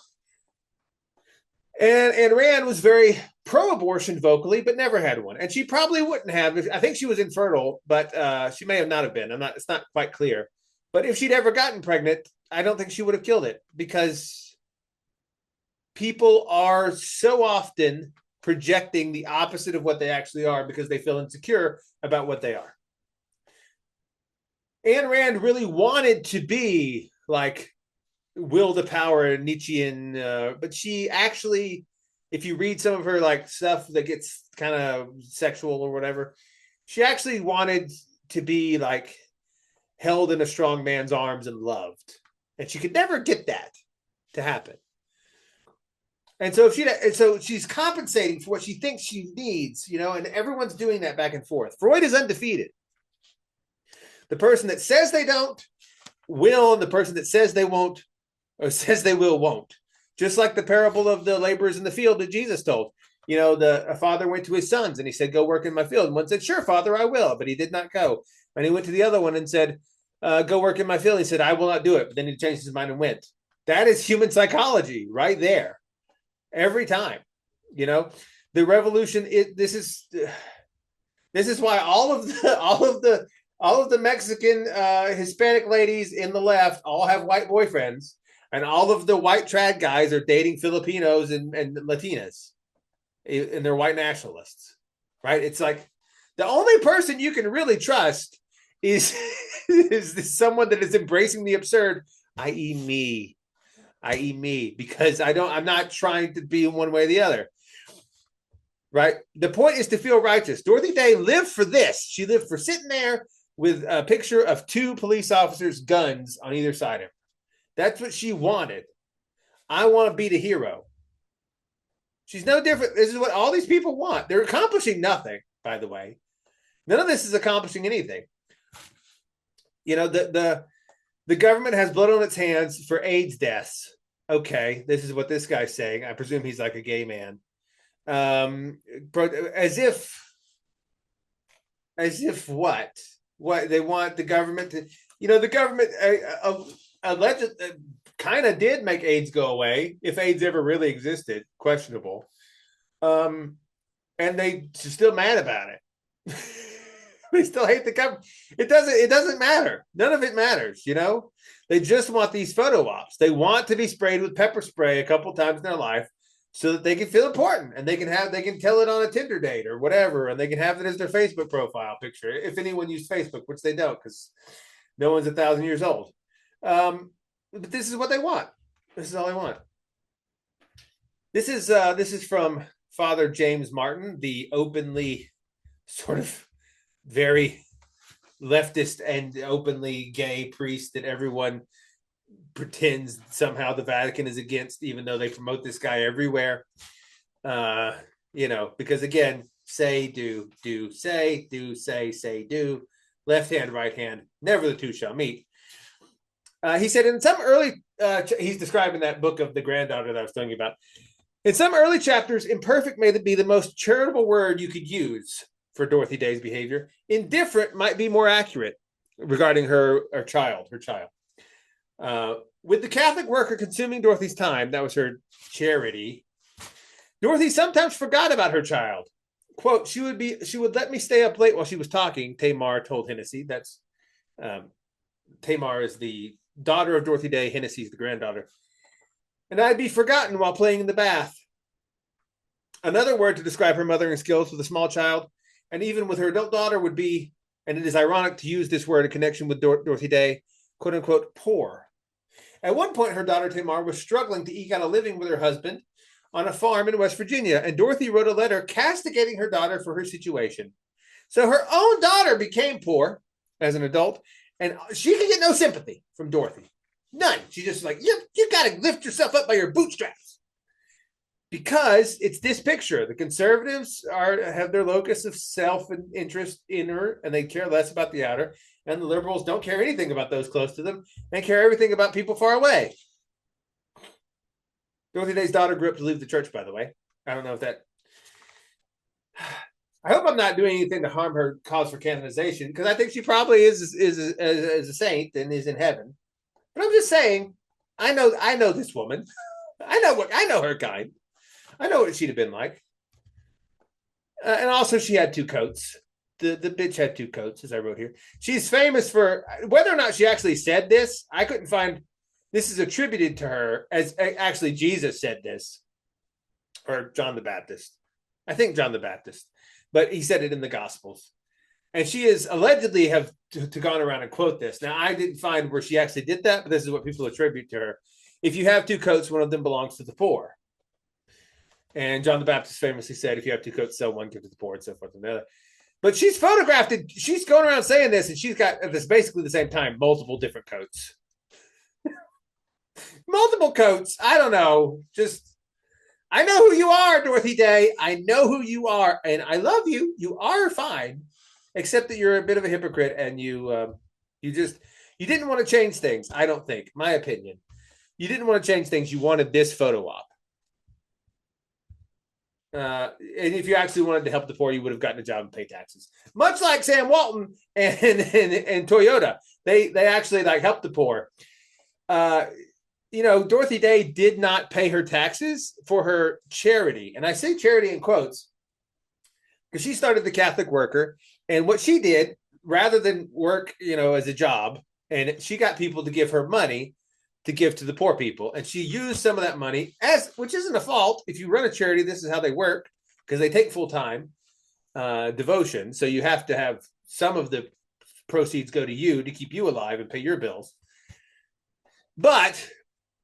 And Ayn Rand was very pro-abortion vocally, but never had one. And she probably wouldn't have. I think she was infertile, but she may have not have been. It's not quite clear. But if she'd ever gotten pregnant, I don't think she would have killed it, because people are so often projecting the opposite of what they actually are because they feel insecure about what they are. Ayn Rand really wanted to be like will to power Nietzschean, but she actually, if you read some of her like stuff that gets kind of sexual or whatever, she actually wanted to be like held in a strong man's arms and loved, and she could never get that to happen. And so she's compensating for what she thinks she needs, and everyone's doing that back and forth. Freud is undefeated. The person that says they don't will, and the person that says they won't or says they will won't. Just like the parable of the laborers in the field that Jesus told. A father went to his sons and he said, go work in my field. And one said, sure, Father, I will. But he did not go. And he went to the other one and said, go work in my field. He said, I will not do it. But then he changed his mind and went. That is human psychology right there. Every time. The revolution, this is why all of the Mexican Hispanic ladies in the left all have white boyfriends, and all of the white trad guys are dating Filipinos and Latinas, and they're white nationalists, right? It's like the only person you can really trust is someone that is embracing the absurd, i.e. me, because I'm not trying to be one way or the other. Right? The point is to feel righteous. Dorothy Day lived for this. She lived for sitting there with a picture of two police officers' guns on either side of her. That's what she wanted. I want to be the hero. She's no different. This is what all these people want. They're accomplishing nothing, by the way. None of this is accomplishing anything. The government has blood on its hands for AIDS deaths. Okay, this is what this guy's saying. I presume he's like a gay man. As if what they want the government to, the government allegedly kind of did make AIDS go away, if AIDS ever really existed, questionable. And they still mad about it. They still hate the government. It doesn't matter. None of it matters. They just want these photo ops. They want to be sprayed with pepper spray a couple times in their life, so that they can feel important, and they can tell it on a Tinder date or whatever, and they can have it as their Facebook profile picture, if anyone used Facebook, which they don't, because no one's 1,000 years old. But this is what they want. This is all they want. This is from Father James Martin, the openly sort of very leftist and openly gay priest that everyone pretends somehow the Vatican is against, even though they promote this guy everywhere. Because again, say, do, say, do, left hand, right hand, never the two shall meet. He said in some early, he's describing that book of the granddaughter that I was telling you about. In some early chapters, imperfect may be the most charitable word you could use for Dorothy Day's behavior. Indifferent might be more accurate regarding her child. With the Catholic worker consuming Dorothy's time, that was her charity, Dorothy sometimes forgot about her child. Quote, she would let me stay up late while she was talking, Tamar told Hennessy. That's Tamar is the daughter of Dorothy Day. Hennessy's the granddaughter. And I'd be forgotten while playing in the bath. Another word to describe her mothering skills with a small child, and even with her adult daughter, would be, and it is ironic to use this word in connection with Dorothy Day, quote unquote, poor. At one point, her daughter Tamar was struggling to eke out a living with her husband on a farm in West Virginia, and Dorothy wrote a letter castigating her daughter for her situation. So her own daughter became poor as an adult, and she could get no sympathy from Dorothy. None. She's just like, you got to lift yourself up by your bootstraps. Because it's this picture. The conservatives have their locus of self-interest in her, and they care less about the outer. And the liberals don't care anything about those close to them. They care everything about people far away. Dorothy Day's daughter grew up to leave the church, by the way. I don't know if that... I hope I'm not doing anything to harm her cause for canonization, because I think she probably is a saint and is in heaven. But I'm just saying, I know this woman. I know her kind. I know what she'd have been like. And also, she had two coats. The bitch had two coats, as I wrote here. She's famous for whether or not she actually said this. I couldn't find. This is attributed to her as actually Jesus said this, or John the Baptist. I think John the Baptist, but he said it in the Gospels. And she is allegedly have to gone around and quote this. Now, I didn't find where she actually did that, but this is what people attribute to her. If you have two coats, one of them belongs to the poor. And John the Baptist famously said, if you have two coats, sell one, give to the poor, and so forth and the other. But she's photographed it. She's going around saying this, and she's got at this basically the same time multiple different coats. Multiple coats. I don't know. Just, I know who you are, Dorothy Day. I know who you are, and I love you. You are fine, except that you're a bit of a hypocrite, and you didn't want to change things. I don't think, my opinion, you didn't want to change things. You wanted this photo op. And if you actually wanted to help the poor, you would have gotten a job and pay taxes. Much like Sam Walton and Toyota, they actually like helped the poor. Dorothy Day did not pay her taxes for her charity, and I say charity in quotes because she started the Catholic Worker, and what she did rather than work, as a job, and she got people to give her money to give to the poor people. And she used some of that money which isn't a fault. If you run a charity, this is how they work because they take full-time devotion. So you have to have some of the proceeds go to you to keep you alive and pay your bills. But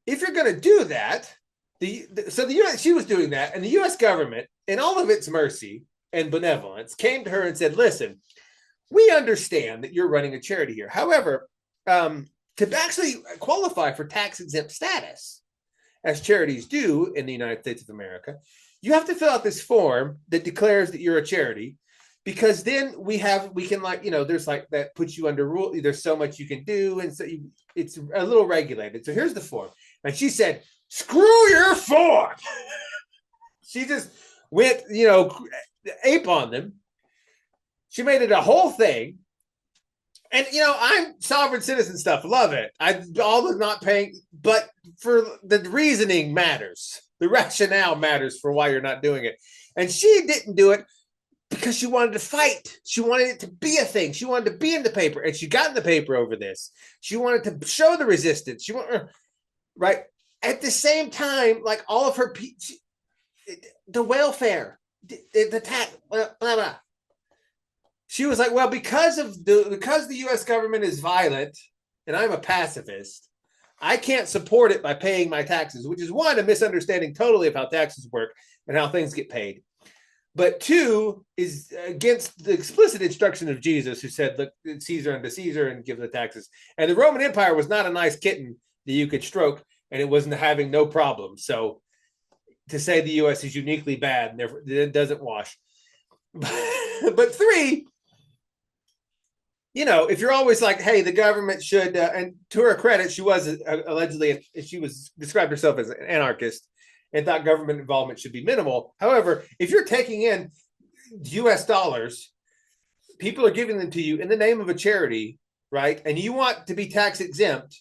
if you're going to do that, the U.S., she was doing that, and the U.S. government, in all of its mercy and benevolence, came to her and said, listen, we understand that you're running a charity here. However, to actually qualify for tax-exempt status, as charities do in the United States of America, you have to fill out this form that declares that you're a charity, because then we can there's like that puts you under rule. There's so much you can do, and so it's a little regulated. So here's the form. And she said, screw your form. She just went, ape on them. She made it a whole thing. And, I'm sovereign citizen stuff. Love it. All the not paying, but for the reasoning matters. The rationale matters for why you're not doing it. And she didn't do it because she wanted to fight. She wanted it to be a thing. She wanted to be in the paper, and she got in the paper over this. She wanted to show the resistance. Right. At the same time, like all of her, the welfare, the tax, blah, blah, blah. She was like, well, because the U.S. government is violent and I'm a pacifist, I can't support it by paying my taxes, which is one, a misunderstanding totally of how taxes work and how things get paid. But two, is against the explicit instruction of Jesus, who said, look, Caesar unto Caesar and give the taxes. And the Roman Empire was not a nice kitten that you could stroke, and it wasn't having no problem. So to say the U.S. is uniquely bad, never, it doesn't wash. But three, if you're always like, hey, the government should, and to her credit, she was allegedly, she was described herself as an anarchist and thought government involvement should be minimal. However, if you're taking in US dollars, people are giving them to you in the name of a charity, right? And you want to be tax exempt,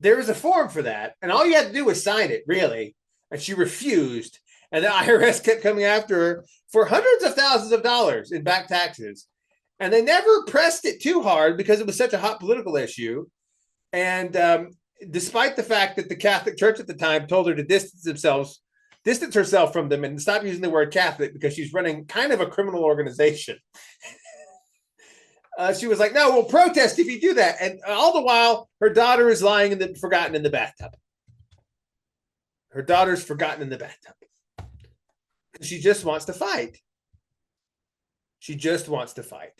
there is a form for that. And all you had to do was sign it, really. And she refused. And the IRS kept coming after her for hundreds of thousands of dollars in back taxes. And they never pressed it too hard because it was such a hot political issue. And despite the fact that the Catholic Church at the time told her to distance herself from them and stop using the word Catholic because she's running kind of a criminal organization. She was like, no, we'll protest if you do that. And all the while, her daughter is lying forgotten in the bathtub. Her daughter's forgotten in the bathtub. She just wants to fight. She just wants to fight.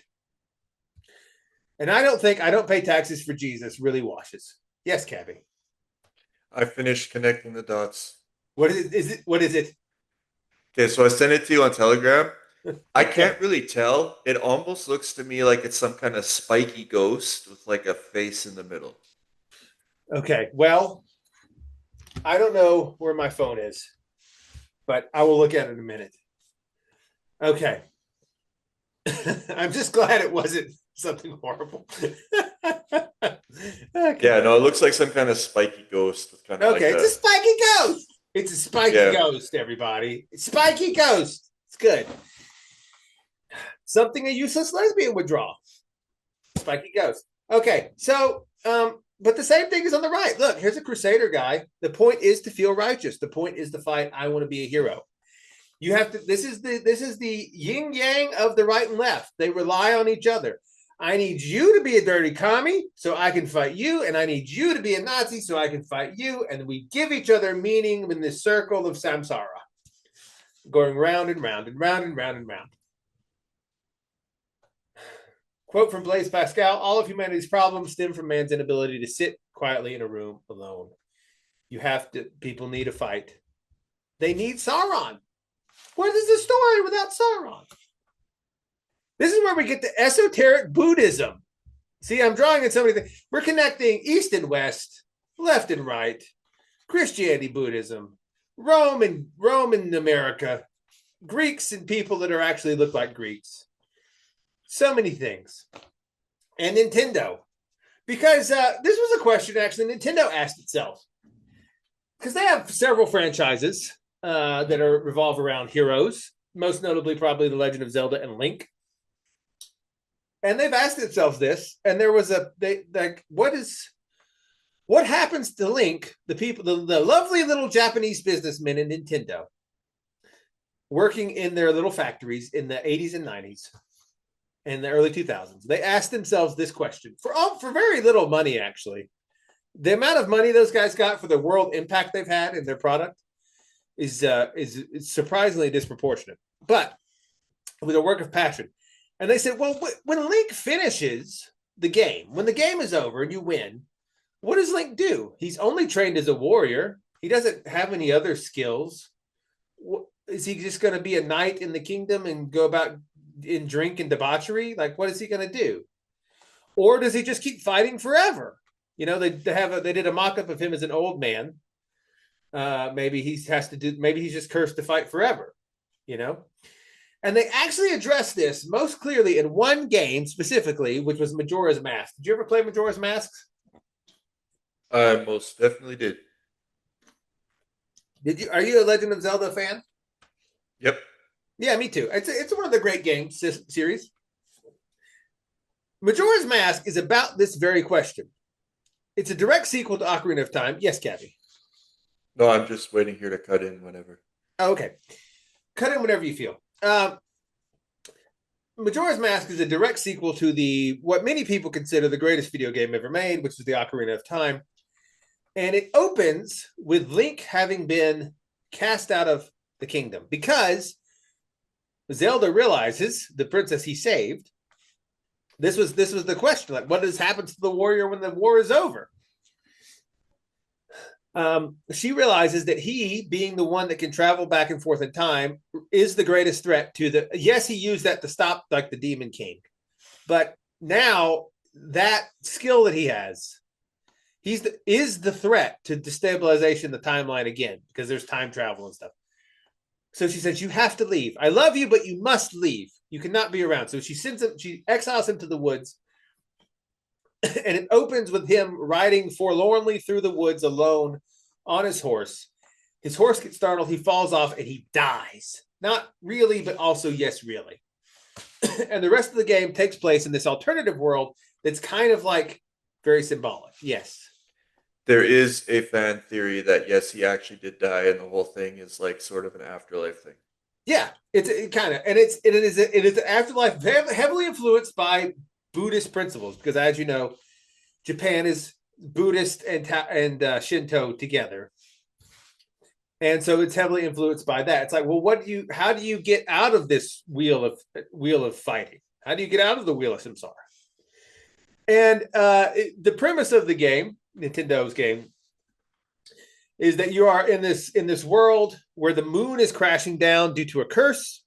And I don't pay taxes for Jesus really washes. Yes, Kavi. I finished connecting the dots. What is it? What is it? Okay, so I sent it to you on Telegram. I can't really tell. It almost looks to me like it's some kind of spiky ghost with like a face in the middle. Okay, well, I don't know where my phone is, but I will look at it in a minute. Okay. I'm just glad it wasn't something horrible. Okay. Yeah, no, it looks like some kind of spiky ghost with kind of okay, like it's a spiky ghost. It's a spiky Yeah. ghost, everybody. Spiky ghost. It's good. Something a useless lesbian would draw. Spiky ghost. Okay, so but the same thing is on the right. Look, here's a crusader guy. The point is to feel righteous. The point is to fight. I want to be a hero. You have to. This is the yin yang of the right and left. They rely on each other. I need you to be a dirty commie so I can fight you, and I need you to be a Nazi so I can fight you. And we give each other meaning in this circle of samsara, going round and round and round and round and round. Quote from Blaise Pascal: all of humanity's problems stem from man's inability to sit quietly in a room alone. People need a fight. They need Sauron. What is the story without Sauron? This is where we get to esoteric Buddhism. See, I'm drawing in so many things. We're connecting East and West, left and right, Christianity, Buddhism, Rome and America, Greeks and people that are actually look like Greeks. So many things. And Nintendo. Because this was a question, actually, Nintendo asked itself. Because they have several franchises that revolve around heroes. Most notably, probably The Legend of Zelda and Link. And they've asked themselves this. And there was what happens to Link, the lovely little Japanese businessmen in Nintendo, working in their little factories in the 80s and 90s. In the early 2000s, they asked themselves this question for very little money. Actually, the amount of money those guys got for the world impact they've had in their product is surprisingly disproportionate. But with a work of passion, and they said, well, when Link finishes the game, when the game is over and you win, what does Link do? He's only trained as a warrior. He doesn't have any other skills. Is he just going to be a knight in the kingdom and go about in drink and debauchery? Like, what is he going to do? Or does he just keep fighting forever? You know, they did a mock-up of him as an old man. Maybe he's just cursed to fight forever, you know? And they actually addressed this most clearly in one game specifically, which was Majora's Mask. Did you ever play Majora's Mask? I most definitely did. Are you a Legend of Zelda fan? Yep. Yeah, me too. It's one of the great games series. Majora's Mask is about this very question. It's a direct sequel to Ocarina of Time. Yes, Kavi. No, I'm just waiting here to cut in whenever. Oh, okay. Cut in whenever you feel. Majora's Mask is a direct sequel to what many people consider the greatest video game ever made, which is the Ocarina of Time. And it opens with Link having been cast out of the kingdom because Zelda realizes the princess he saved. This was the question: like, what happens to the warrior when the war is over? She realizes that he, being the one that can travel back and forth in time, is the greatest threat to the. Yes, he used that to stop like the Demon King, but now that skill that he has, is the threat to destabilization of the timeline again because there's time travel and stuff. So she says, you have to leave. I love you, but you must leave. You cannot be around. So she exiles him to the woods. And it opens with him riding forlornly through the woods alone on his horse. His horse gets startled. He falls off and he dies. Not really, but also, yes, really. And the rest of the game takes place in this alternative world that's kind of like very symbolic. Yes. There is a fan theory that yes, he actually did die, and the whole thing is like sort of an afterlife thing. Yeah, it kind of, and it is an afterlife heavily influenced by Buddhist principles because, as you know, Japan is Buddhist and Shinto together, and so it's heavily influenced by that. It's like, well, how do you get out of this wheel of fighting? How do you get out of the wheel of samsara? And the premise of the game, Nintendo's game, is that you are in this world where the moon is crashing down due to a curse,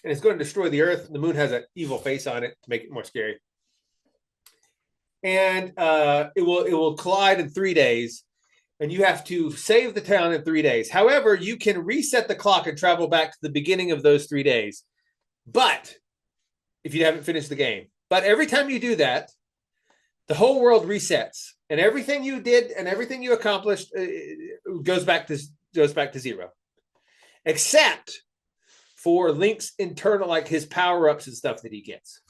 and it's going to destroy the earth. The moon has an evil face on it to make it more scary, and it will collide in 3 days, and you have to save the town in 3 days. However, you can reset the clock and travel back to the beginning of those 3 days, but if you haven't finished the game. But every time you do that, the whole world resets, and everything you did and everything you accomplished goes back to goes back to 0. Except for Link's internal, like his power-ups and stuff that he gets.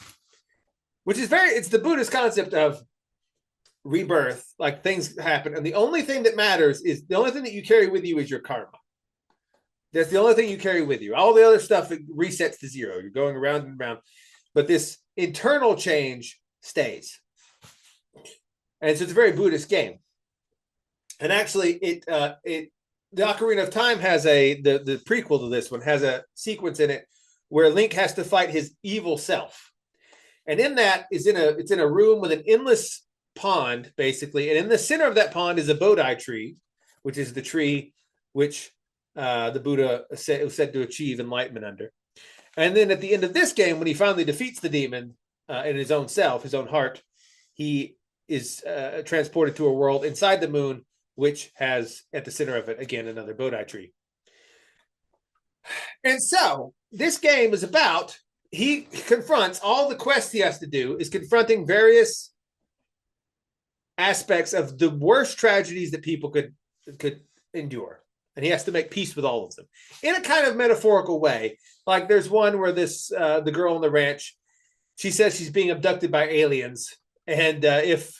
Which is it's the Buddhist concept of rebirth, like things happen. And the only thing that matters is, the only thing that you carry with you is your karma. That's the only thing you carry with you. All the other stuff, it resets to 0. You're going around and around. But this internal change stays. And so it's a very Buddhist game. And actually, the Ocarina of Time has the prequel to this one has a sequence in it where Link has to fight his evil self. And in that it's in a room with an endless pond, basically. And in the center of that pond is a Bodhi tree, which is the tree which the Buddha was said to achieve enlightenment under. And then at the end of this game, when he finally defeats the demon in his own self, his own heart, he is transported to a world inside the moon, which has at the center of it, again, another Bodhi tree. And so this game is about, he confronts, all the quests he has to do is confronting various aspects of the worst tragedies that people could endure. And he has to make peace with all of them in a kind of metaphorical way. Like there's one where the girl on the ranch, she says she's being abducted by aliens. And if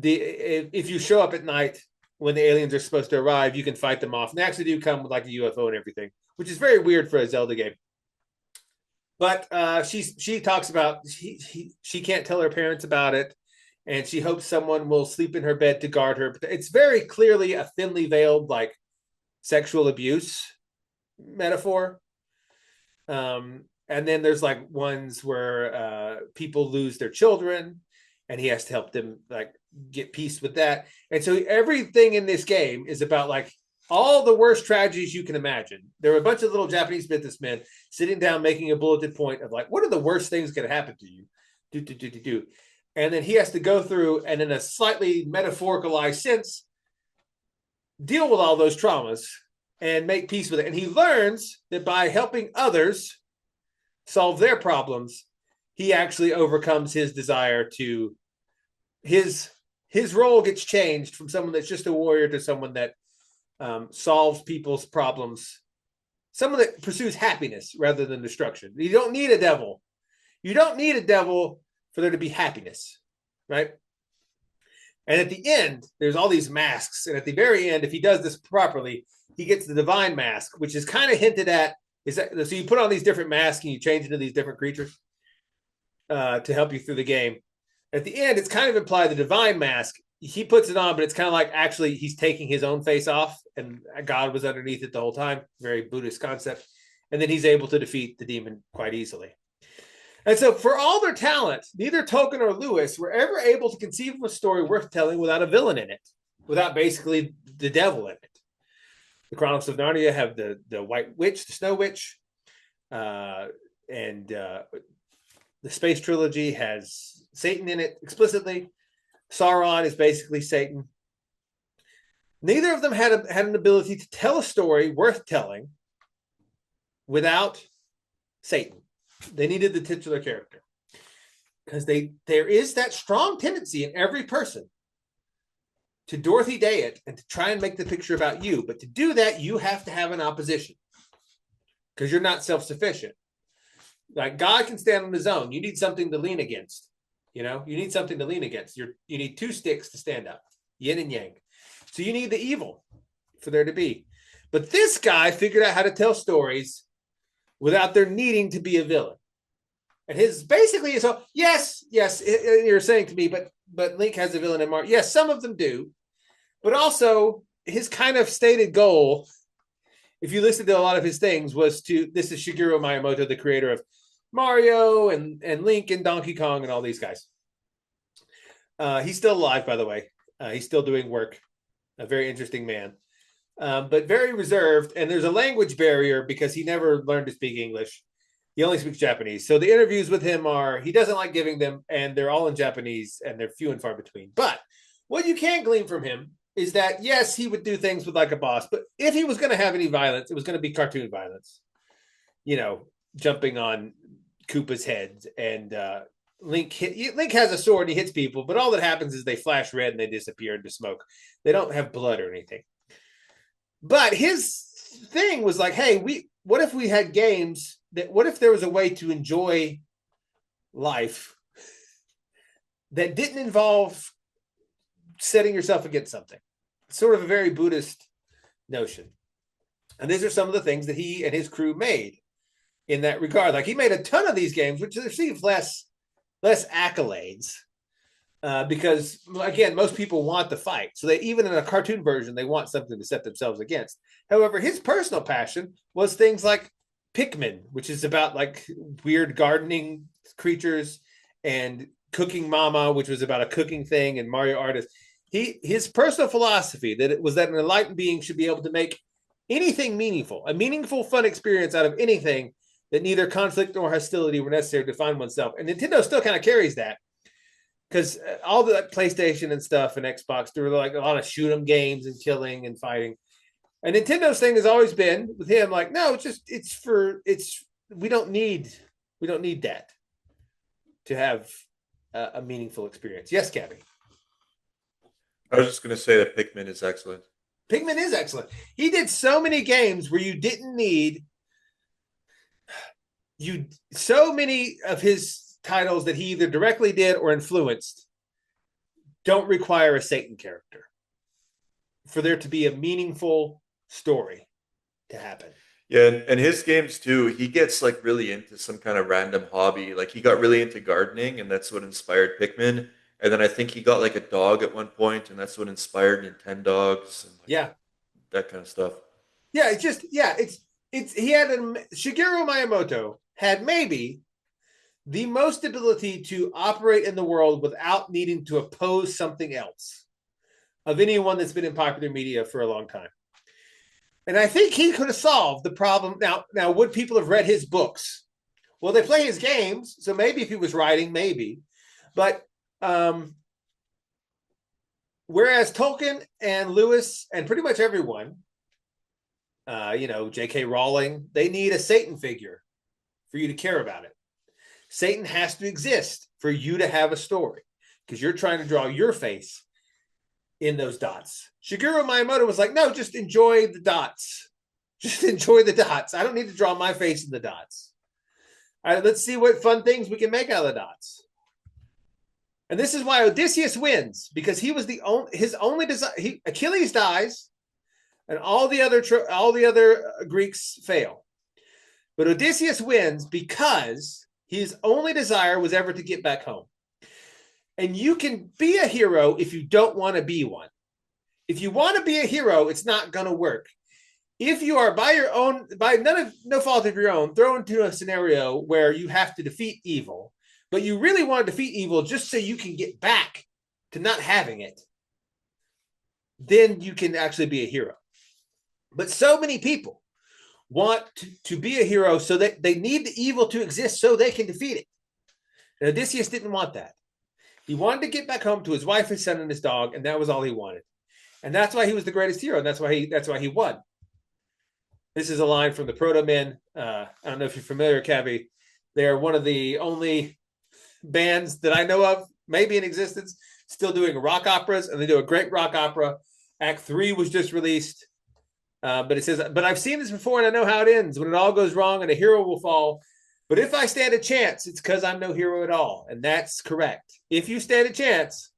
you show up at night when the aliens are supposed to arrive, you can fight them off. And they actually do come with like a UFO and everything, which is very weird for a Zelda game. But she talks about she can't tell her parents about it, and she hopes someone will sleep in her bed to guard her. But it's very clearly a thinly veiled like sexual abuse metaphor. And then there's like ones where people lose their children, and he has to help them like get peace with that. And so everything in this game is about like all the worst tragedies you can imagine. There were a bunch of little Japanese businessmen sitting down making a bulleted point of like, what are the worst things going to happen to you? Do. And then he has to go through and in a slightly metaphoricalized sense, deal with all those traumas and make peace with it. And he learns that by helping others solve their problems, he actually overcomes his desire to, his role gets changed from someone that's just a warrior to someone that solves people's problems, someone that pursues happiness rather than destruction. You don't need a devil. You don't need a devil for there to be happiness, right? And at the end, there's all these masks. And at the very end, if he does this properly, he gets the divine mask, which is kind of hinted at. So you put on these different masks and you change into these different creatures to help you through the game. At the end, it's kind of implied the divine mask, he puts it on, but it's kind of like actually he's taking his own face off and God was underneath it the whole time. Very Buddhist concept. And then he's able to defeat the demon quite easily. And so for all their talent, neither Tolkien or Lewis were ever able to conceive of a story worth telling without a villain in it, without basically the devil in it. The Chronicles of Narnia have the White Witch, the Snow Witch, and the Space Trilogy has Satan in it explicitly. Sauron is basically Satan. Neither of them had an ability to tell a story worth telling without Satan. They needed the titular character because there is that strong tendency in every person to Dorothy Day it and to try and make the picture about you. But to do that, you have to have an opposition because you're not self-sufficient. Like God can stand on his own. You need something to lean against. You need something to lean against. You need two sticks to stand up, yin and yang. So you need the evil for there to be. But this guy figured out how to tell stories without there needing to be a villain. And his basically, so yes, you're saying to me, but Link has a villain in Mario. Yes, some of them do. But also his kind of stated goal, if you listen to a lot of his things, was this is Shigeru Miyamoto, the creator of Mario and Link and Donkey Kong and all these guys. He's still alive, by the way. He's still doing work. A very interesting man. But very reserved. And there's a language barrier because he never learned to speak English. He only speaks Japanese. So the interviews with him he doesn't like giving them, and they're all in Japanese, and they're few and far between. But what you can glean from him is that, yes, he would do things with like a boss, but if he was going to have any violence, it was going to be cartoon violence. Jumping on Koopa's head, and Link has a sword and he hits people, but all that happens is they flash red and they disappear into smoke. They don't have blood or anything. But his thing was like, hey, what if we had games what if there was a way to enjoy life that didn't involve setting yourself against something? It's sort of a very Buddhist notion. And these are some of the things that he and his crew made in that regard. Like he made a ton of these games, which received less accolades. Because again, most people want the fight. So they, even in a cartoon version, they want something to set themselves against. However, his personal passion was things like Pikmin, which is about like weird gardening creatures, and Cooking Mama, which was about a cooking thing, and Mario Artist. His personal philosophy that it was that an enlightened being should be able to make anything meaningful, a meaningful, fun experience out of anything, that neither conflict nor hostility were necessary to find oneself. And Nintendo still kind of carries that, because all the PlayStation and stuff and Xbox, there were like a lot of shoot 'em games and killing and fighting. And Nintendo's thing has always been with him, like, no, we don't need that to have a meaningful experience. Yes, Kavi. I was just going to say that Pikmin is excellent. Pikmin is excellent. He did so many games where you didn't need so many of his titles that he either directly did or influenced don't require a Satan character for there to be a meaningful story to happen. Yeah, and his games too, he gets like really into some kind of random hobby. Like he got really into gardening, and that's what inspired Pikmin. And then I think he got like a dog at one point, and that's what inspired Nintendogs and like that kind of stuff. Yeah, he had Shigeru Miyamoto had maybe the most ability to operate in the world without needing to oppose something else of anyone that's been in popular media for a long time. And I think he could have solved the problem. Now, would people have read his books? Well, they play his games, so maybe if he was writing, maybe. But whereas Tolkien and Lewis and pretty much everyone, J.K. Rowling, they need a Satan figure for you to care about it. Satan has to exist for you to have a story, because you're trying to draw your face in those dots. Shigeru Miyamoto was like, no, just enjoy the dots. Just enjoy the dots. I don't need to draw my face in the dots. All right, let's see what fun things we can make out of the dots. And this is why Odysseus wins, because he was his only desire. Achilles dies, and all the other Greeks fail. But Odysseus wins because his only desire was ever to get back home. And you can be a hero if you don't want to be one. If you want to be a hero, it's not going to work. If you are no fault of your own, thrown into a scenario where you have to defeat evil, but you really want to defeat evil just so you can get back to not having it, then you can actually be a hero. But so many people want to be a hero so that they need the evil to exist so they can defeat it. And Odysseus didn't want that. He wanted to get back home to his wife, his son, and his dog, and that was all he wanted. And that's why he was the greatest hero, and that's why he won. This is a line from the Proto Men. I don't know if you're familiar, Kavi. They're one of the only bands that I know of, maybe in existence, still doing rock operas, and they do a great rock opera. Act 3 was just released. But it says, but I've seen this before and I know how it ends. When it all goes wrong and a hero will fall. But if I stand a chance, it's because I'm no hero at all. And that's correct. If you stand a chance,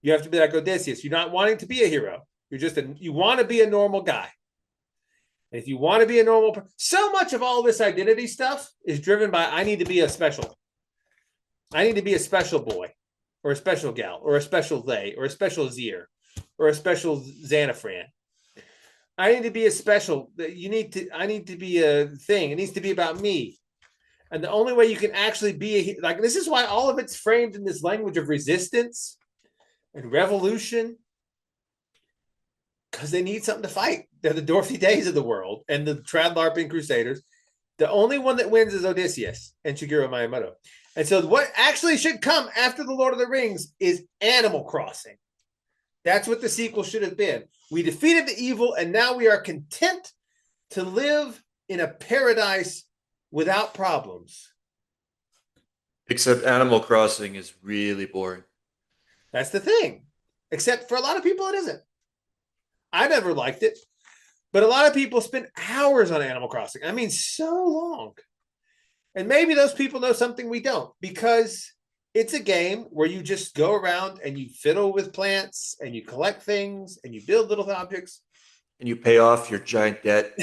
you have to be like Odysseus. You're not wanting to be a hero. You want to be a normal guy. And if you want to be a normal person, so much of all this identity stuff is driven by, I need to be a special boy, or a special gal, or a special they, or a special Zier, or a special Xanafran. I need to be a special. I need to be a thing. It needs to be about me. And the only way you can actually be this is why all of it's framed in this language of resistance and revolution, because they need something to fight. They're the Dorothy Days of the world and the Trad-LARPing Crusaders. The only one that wins is Odysseus and Shigeru Miyamoto. And so what actually should come after the Lord of the Rings is Animal Crossing. That's what the sequel should have been. We defeated the evil, and now we are content to live in a paradise without problems. Except Animal Crossing is really boring. That's the thing. Except for a lot of people, it isn't. I never liked it. But a lot of people spend hours on Animal Crossing. I mean, so long. And maybe those people know something we don't, because it's a game where you just go around and you fiddle with plants and you collect things and you build little objects. And you pay off your giant debt.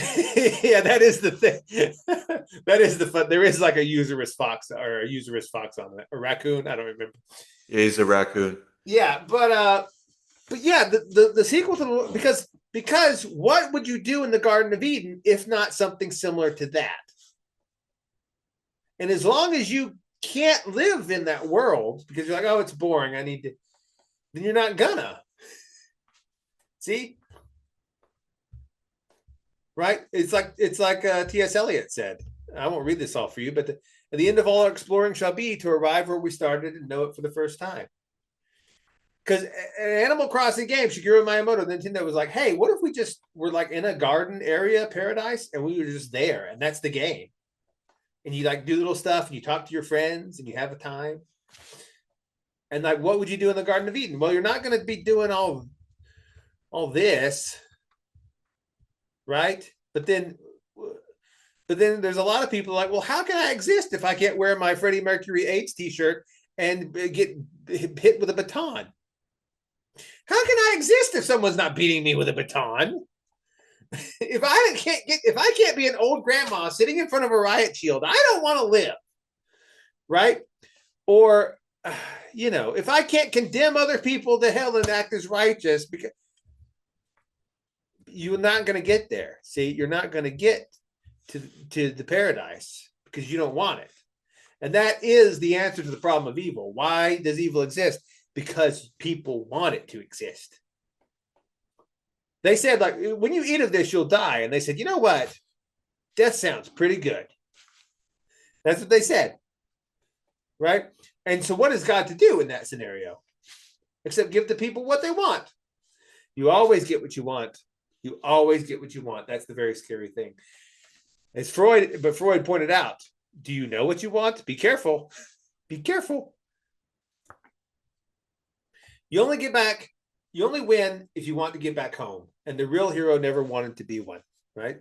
Yeah, that is the thing. That is the fun. There is like a usurous fox on that, a raccoon. I don't remember. Yeah, he's a raccoon. Yeah, but yeah, the sequel to because what would you do in the Garden of Eden if not something similar to that? And as long as you can't live in that world because you're like, oh, it's boring, I need to, then you're not gonna. See? Right? It's like T.S. Eliot said. I won't read this all for you, but at the end of all our exploring shall be to arrive where we started and know it for the first time. Because an Animal Crossing game, Shigeru Miyamoto, Nintendo was like, hey, what if we just were like in a garden area paradise and we were just there and that's the game? And you like do little stuff and you talk to your friends and you have a time. And like, what would you do in the Garden of Eden? Well, you're not going to be doing all this, right? But then there's a lot of people like, well, how can I exist if I can't wear my Freddie Mercury AIDS t-shirt and get hit with a baton? How can I exist if someone's not beating me with a baton? If I can't be an old grandma sitting in front of a riot shield, I don't want to live, right? Or, if I can't condemn other people to hell and act as righteous, because you're not going to get there. See, you're not going to get to the paradise because you don't want it. And that is the answer to the problem of evil. Why does evil exist? Because people want it to exist. They said, like, when you eat of this, you'll die. And they said, you know what? Death sounds pretty good. That's what they said. Right? And so what is God to do in that scenario? Except give the people what they want. You always get what you want. You always get what you want. That's the very scary thing. As Freud pointed out, do you know what you want? Be careful. Be careful. You only win if you want to get back home. And the real hero never wanted to be one, right?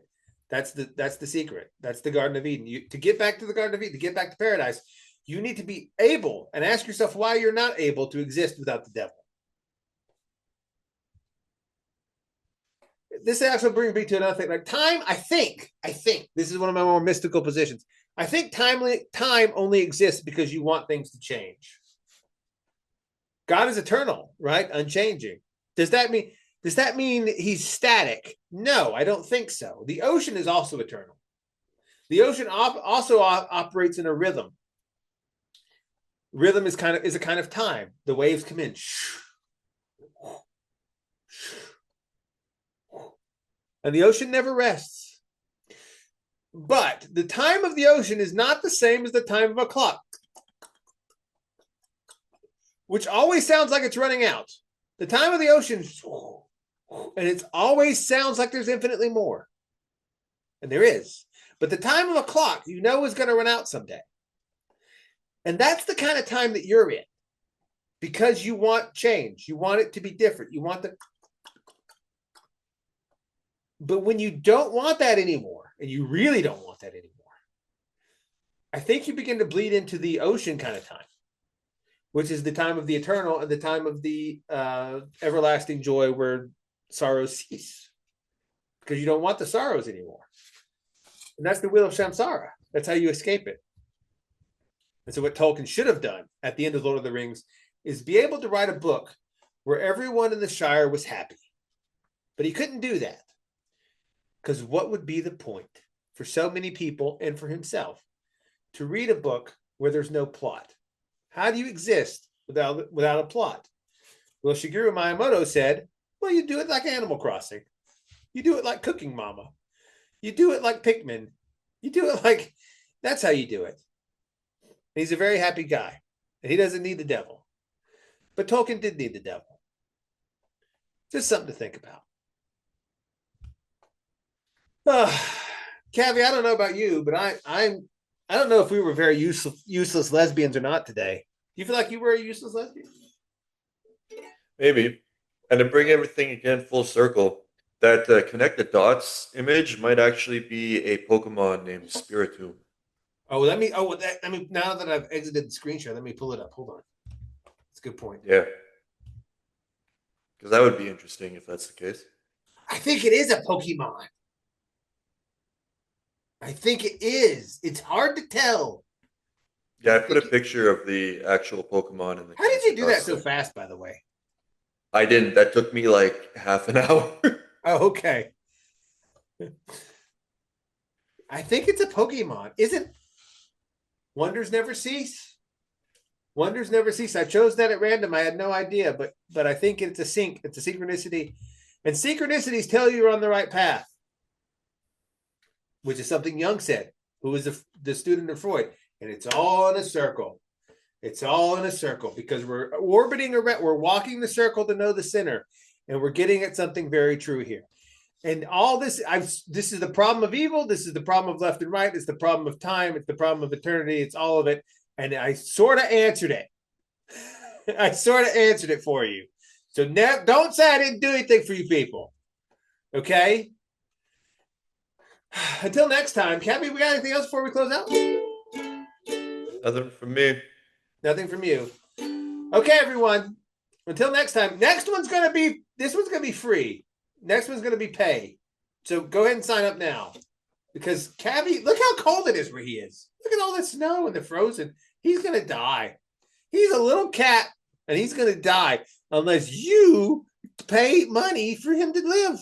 That's the secret. That's the Garden of Eden. To get back to the Garden of Eden, to get back to paradise, you need to be able, and ask yourself why you're not able to exist without the devil. This actually brings me to another thing. Like time, I think this is one of my more mystical positions. I think time only exists because you want things to change. God is eternal, right? Unchanging. Does that mean he's static? No, I don't think so. The ocean is also eternal. The ocean also operates in a rhythm. Rhythm is a kind of time. The waves come in. And the ocean never rests. But the time of the ocean is not the same as the time of a clock, which always sounds like it's running out. The time of the ocean, and it always sounds like there's infinitely more. And there is. But the time of a clock, is going to run out someday. And that's the kind of time that you're in. Because you want change. You want it to be different. You want But when you don't want that anymore, and you really don't want that anymore, I think you begin to bleed into the ocean kind of time, which is the time of the eternal and the time of the everlasting joy where sorrows cease. Because you don't want the sorrows anymore. And that's the wheel of samsara. That's how you escape it. And so what Tolkien should have done at the end of Lord of the Rings is be able to write a book where everyone in the Shire was happy. But he couldn't do that. Because what would be the point for so many people and for himself to read a book where there's no plot? How do you exist without a plot? Well, Shigeru Miyamoto said, well, you do it like Animal Crossing. You do it like Cooking Mama. You do it like Pikmin. You do it like, that's how you do it. And he's a very happy guy. And he doesn't need the devil. But Tolkien did need the devil. Just something to think about. Kavi, I don't know about you, but I don't know if we were very useless lesbians or not today. Do you feel like you were a useless lesbian? Maybe. And to bring everything again full circle, That connect the dots image might actually be a Pokemon named Spiritomb. Oh, let me. Oh, I mean, now that I've exited the screenshot, let me pull it up. Hold on. That's a good point. Yeah. Because that would be interesting if that's the case. I think it is a Pokemon. I think it is. It's hard to tell. Yeah, I put a picture of the actual Pokemon in the. How did you do that so thing. fast, by the way? I didn't. That took me like half an hour. Oh, okay. I think it's a Pokemon. Isn't Wonders Never Cease? Wonders Never Cease. I chose that at random. I had no idea, but I think it's a sync. It's a synchronicity. And synchronicities tell you you're on the right path, which is something Jung said, who was the student of Freud. And it's all in a circle. It's all in a circle because we're orbiting around, we're walking the circle to know the center, and we're getting at something very true here. And all this, this is the problem of evil. This is the problem of left and right. It's the problem of time. It's the problem of eternity. It's all of it. And I sort of answered it. I sort of answered it for you. So now, don't say I didn't do anything for you people. Okay? Until next time, Kavi, we got anything else before we close out? Nothing from me. Nothing from you. Okay, everyone. Until next time. This one's going to be free. Next one's going to be pay. So go ahead and sign up now. Because Kavi, look how cold it is where he is. Look at all the snow and the frozen. He's going to die. He's a little cat, and he's going to die unless you pay money for him to live.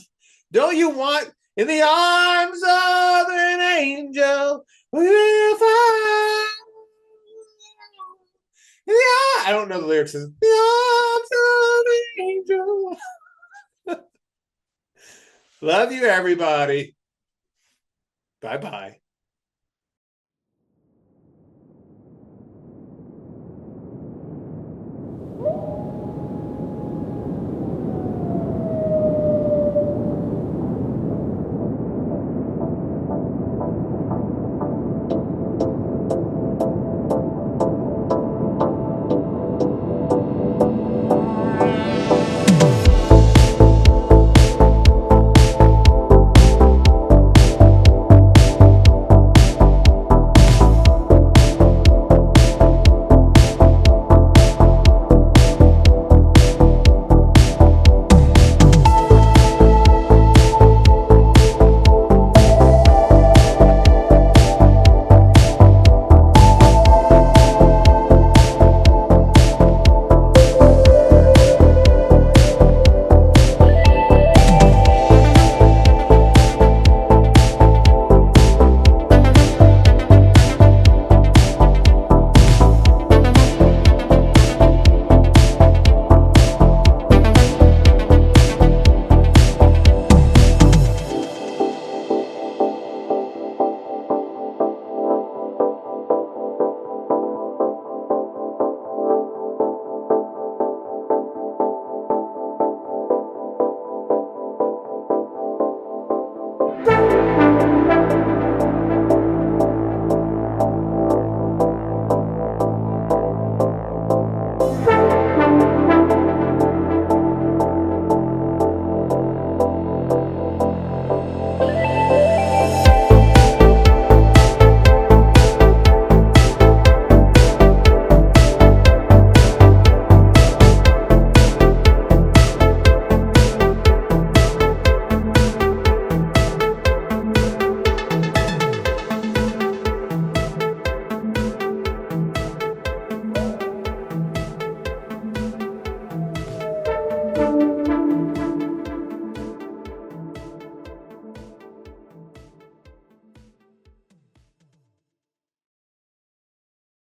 Don't you want, in the arms of an angel, we'll find. I don't know the lyrics. The arms of an angel. Love you, everybody. Bye-bye.